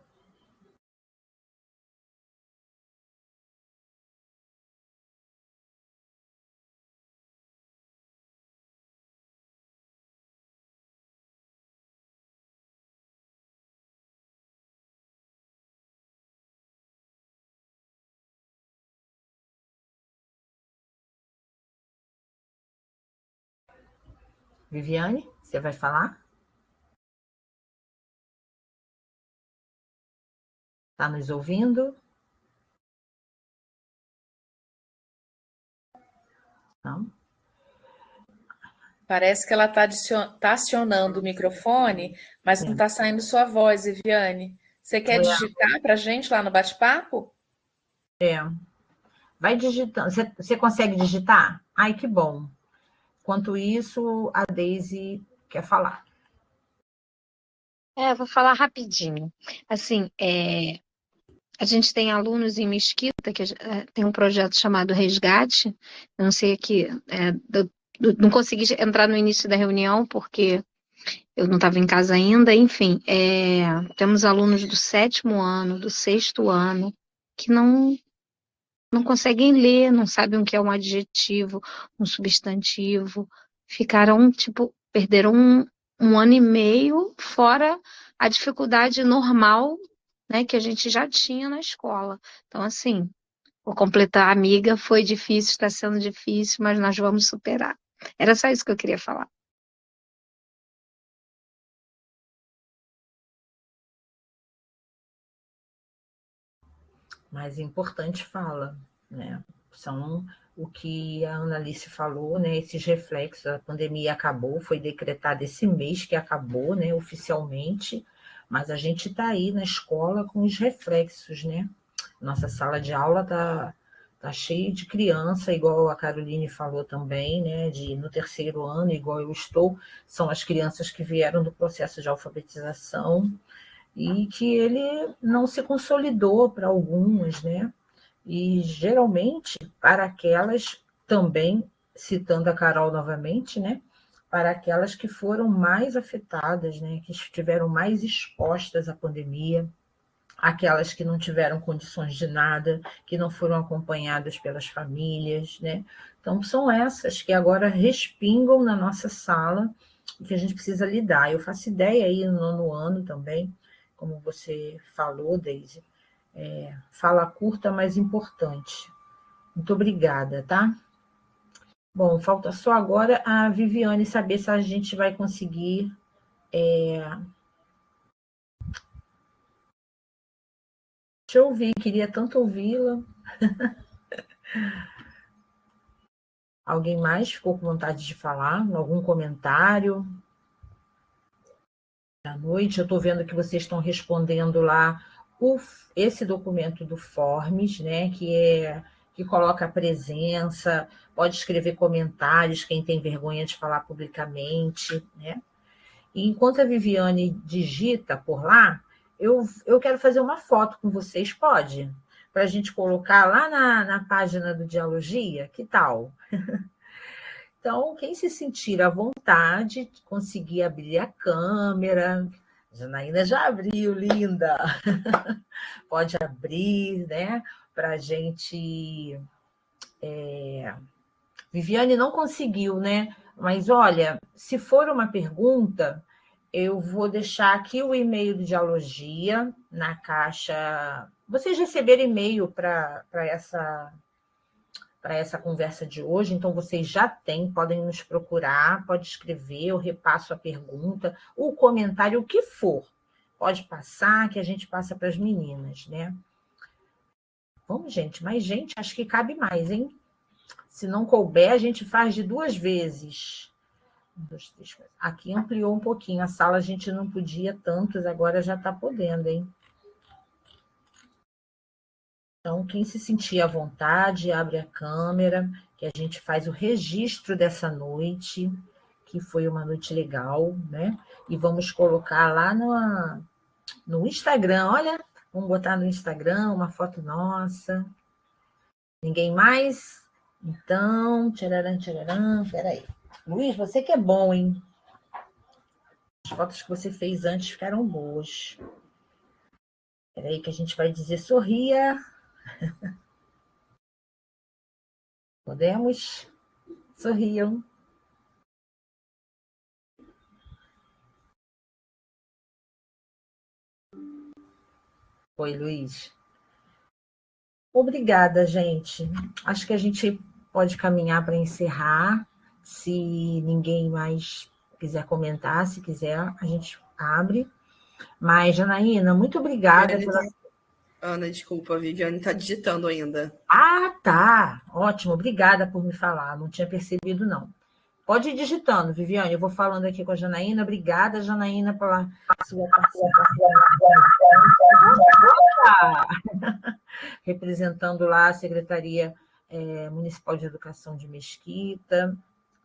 Viviane, você vai falar? Está nos ouvindo? Não? Parece que ela está acionando o microfone, mas não está saindo sua voz, Viviane. Você quer digitar para a gente lá no bate-papo? Vai digitando. Você consegue digitar? Ai, que bom. Enquanto isso, a Deise quer falar. Vou falar rapidinho. Assim, a gente tem alunos em Mesquita, que tem um projeto chamado Resgate. Eu não sei aqui, não consegui entrar no início da reunião, porque eu não estava em casa ainda. Enfim, temos alunos do 7º ano, do 6º ano, que não conseguem ler, não sabem o que é um adjetivo, um substantivo. Ficaram, perderam um ano e meio, fora a dificuldade normal, né, que a gente já tinha na escola. Então, assim, vou completar, amiga, foi difícil, está sendo difícil, mas nós vamos superar. Era só isso que eu queria falar. Mas importante fala, né? São o que a Analice falou, né? Esses reflexos, a pandemia acabou, foi decretada esse mês que acabou, né? Oficialmente, mas a gente está aí na escola com os reflexos, né? Nossa sala de aula está Tá cheio de criança, igual a Caroline falou também, né? No terceiro ano, igual eu estou, são as crianças que vieram do processo de alfabetização e que ele não se consolidou para algumas, né? E geralmente para aquelas também, citando a Carol novamente, né? Para aquelas que foram mais afetadas, né? Que estiveram mais expostas à pandemia, aquelas que não tiveram condições de nada, que não foram acompanhadas pelas famílias, né? Então, são essas que agora respingam na nossa sala e que a gente precisa lidar. Eu faço ideia aí no nono ano também, como você falou, Deise, fala curta, mas importante. Muito obrigada, tá? Bom, falta só agora a Viviane saber se a gente vai conseguir te ouvir, queria tanto ouvi-la. Alguém mais ficou com vontade de falar? Algum comentário? À noite, eu estou vendo que vocês estão respondendo lá esse documento do Forms, né? Que coloca a presença, pode escrever comentários, quem tem vergonha de falar publicamente, né? E enquanto a Viviane digita por lá, eu quero fazer uma foto com vocês, pode? Para a gente colocar lá na página do Dialogia, que tal? Então, quem se sentir à vontade, conseguir abrir a câmera. Janaína já abriu, linda! Pode abrir, né? Para a gente. Viviane não conseguiu, né? Mas olha, se for uma pergunta, eu vou deixar aqui o e-mail do Dialogia na caixa. Vocês receberam e-mail para essa conversa de hoje, então vocês já têm, podem nos procurar, pode escrever, eu repasso a pergunta, o comentário, o que for. Pode passar, que a gente passa para as meninas, né? Vamos, gente, mais gente, acho que cabe mais, hein? Se não couber, a gente faz de 2 vezes. 1, 2, 3, 4. Aqui ampliou um pouquinho, a sala a gente não podia tantos, agora já está podendo, hein? Então, quem se sentir à vontade, abre a câmera, que a gente faz o registro dessa noite, que foi uma noite legal, né? E vamos colocar lá no Instagram, olha, vamos botar no Instagram uma foto nossa. Ninguém mais? Então, tcharam, peraí. Luiz, você que é bom, hein? As fotos que você fez antes ficaram boas. Peraí que a gente vai dizer sorria. Podemos? Sorriam. Oi, Luiz. Obrigada, gente. Acho que a gente pode caminhar para encerrar. Se ninguém mais quiser comentar, se quiser, a gente abre. Mas, Janaína, muito obrigada pela... Ana, desculpa, a Viviane está digitando ainda. Ah, tá. Ótimo, obrigada por me falar. Não tinha percebido, não. Pode ir digitando, Viviane. Eu vou falando aqui com a Janaína. Obrigada, Janaína, pela sua participação. Representando lá a Secretaria Municipal de Educação de Mesquita,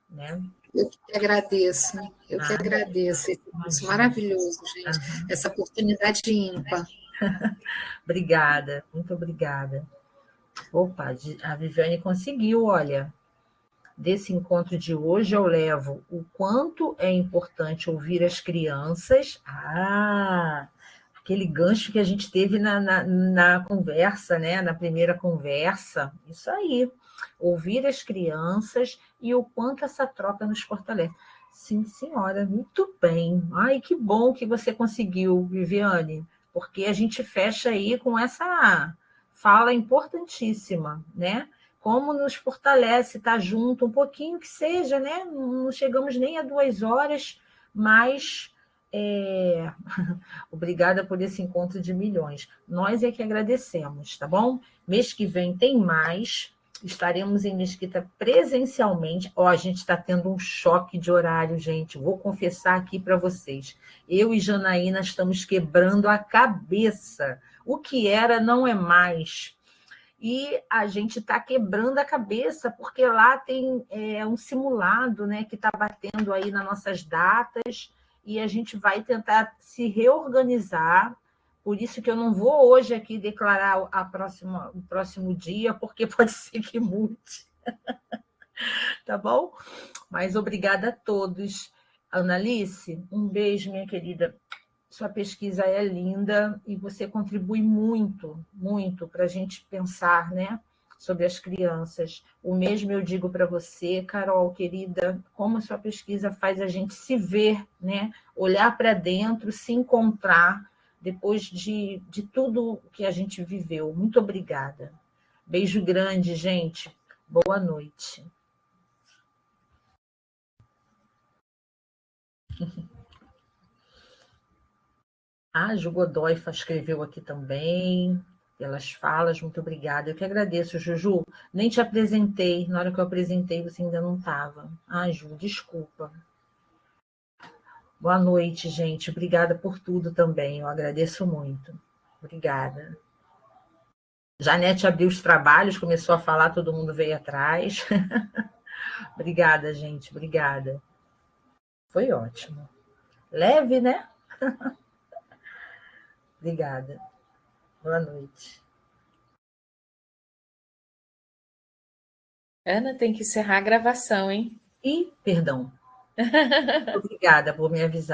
né? Eu que agradeço. Eu que agradeço. Isso maravilhoso, gente. Essa oportunidade ímpar. Obrigada, muito obrigada. Opa, a Viviane conseguiu, olha. Desse encontro de hoje eu levo o quanto é importante ouvir as crianças. Aquele gancho que a gente teve na conversa, né? Na primeira conversa. Isso aí. Ouvir as crianças e o quanto essa troca nos fortalece. Sim, senhora, muito bem. Ai, que bom que você conseguiu, Viviane, porque a gente fecha aí com essa fala importantíssima, né? Como nos fortalece estar junto, um pouquinho que seja, né? Não chegamos nem a 2 horas, mas obrigada por esse encontro de milhões. Nós é que agradecemos, tá bom? Mês que vem tem mais. Estaremos em Mesquita presencialmente. A gente está tendo um choque de horário, gente. Vou confessar aqui para vocês. Eu e Janaína estamos quebrando a cabeça. O que era não é mais. e a gente está quebrando a cabeça, porque lá tem um simulado, né, que está batendo aí nas nossas datas, e a gente vai tentar se reorganizar. Por isso que eu não vou hoje aqui declarar o próximo dia, porque pode ser que mude. Tá bom? Mas obrigada a todos. Analice, um beijo, minha querida. Sua pesquisa é linda e você contribui muito, muito para a gente pensar, né, sobre as crianças. O mesmo eu digo para você, Carol, querida, como a sua pesquisa faz a gente se ver, né, olhar para dentro, se encontrar depois de tudo que a gente viveu. Muito obrigada. Beijo grande, gente. Boa noite. A Ju Godoy escreveu aqui também, pelas falas, muito obrigada. Eu que agradeço, Juju. Nem te apresentei, na hora que eu apresentei você ainda não estava. Ah, Ju, desculpa. Boa noite, gente. Obrigada por tudo também, eu agradeço muito. Obrigada. Janete abriu os trabalhos, começou a falar, todo mundo veio atrás. Obrigada, gente, obrigada. Foi ótimo. Leve, né? Obrigada. Boa noite. Ana, tem que encerrar a gravação, hein? Perdão. Obrigada por me avisar.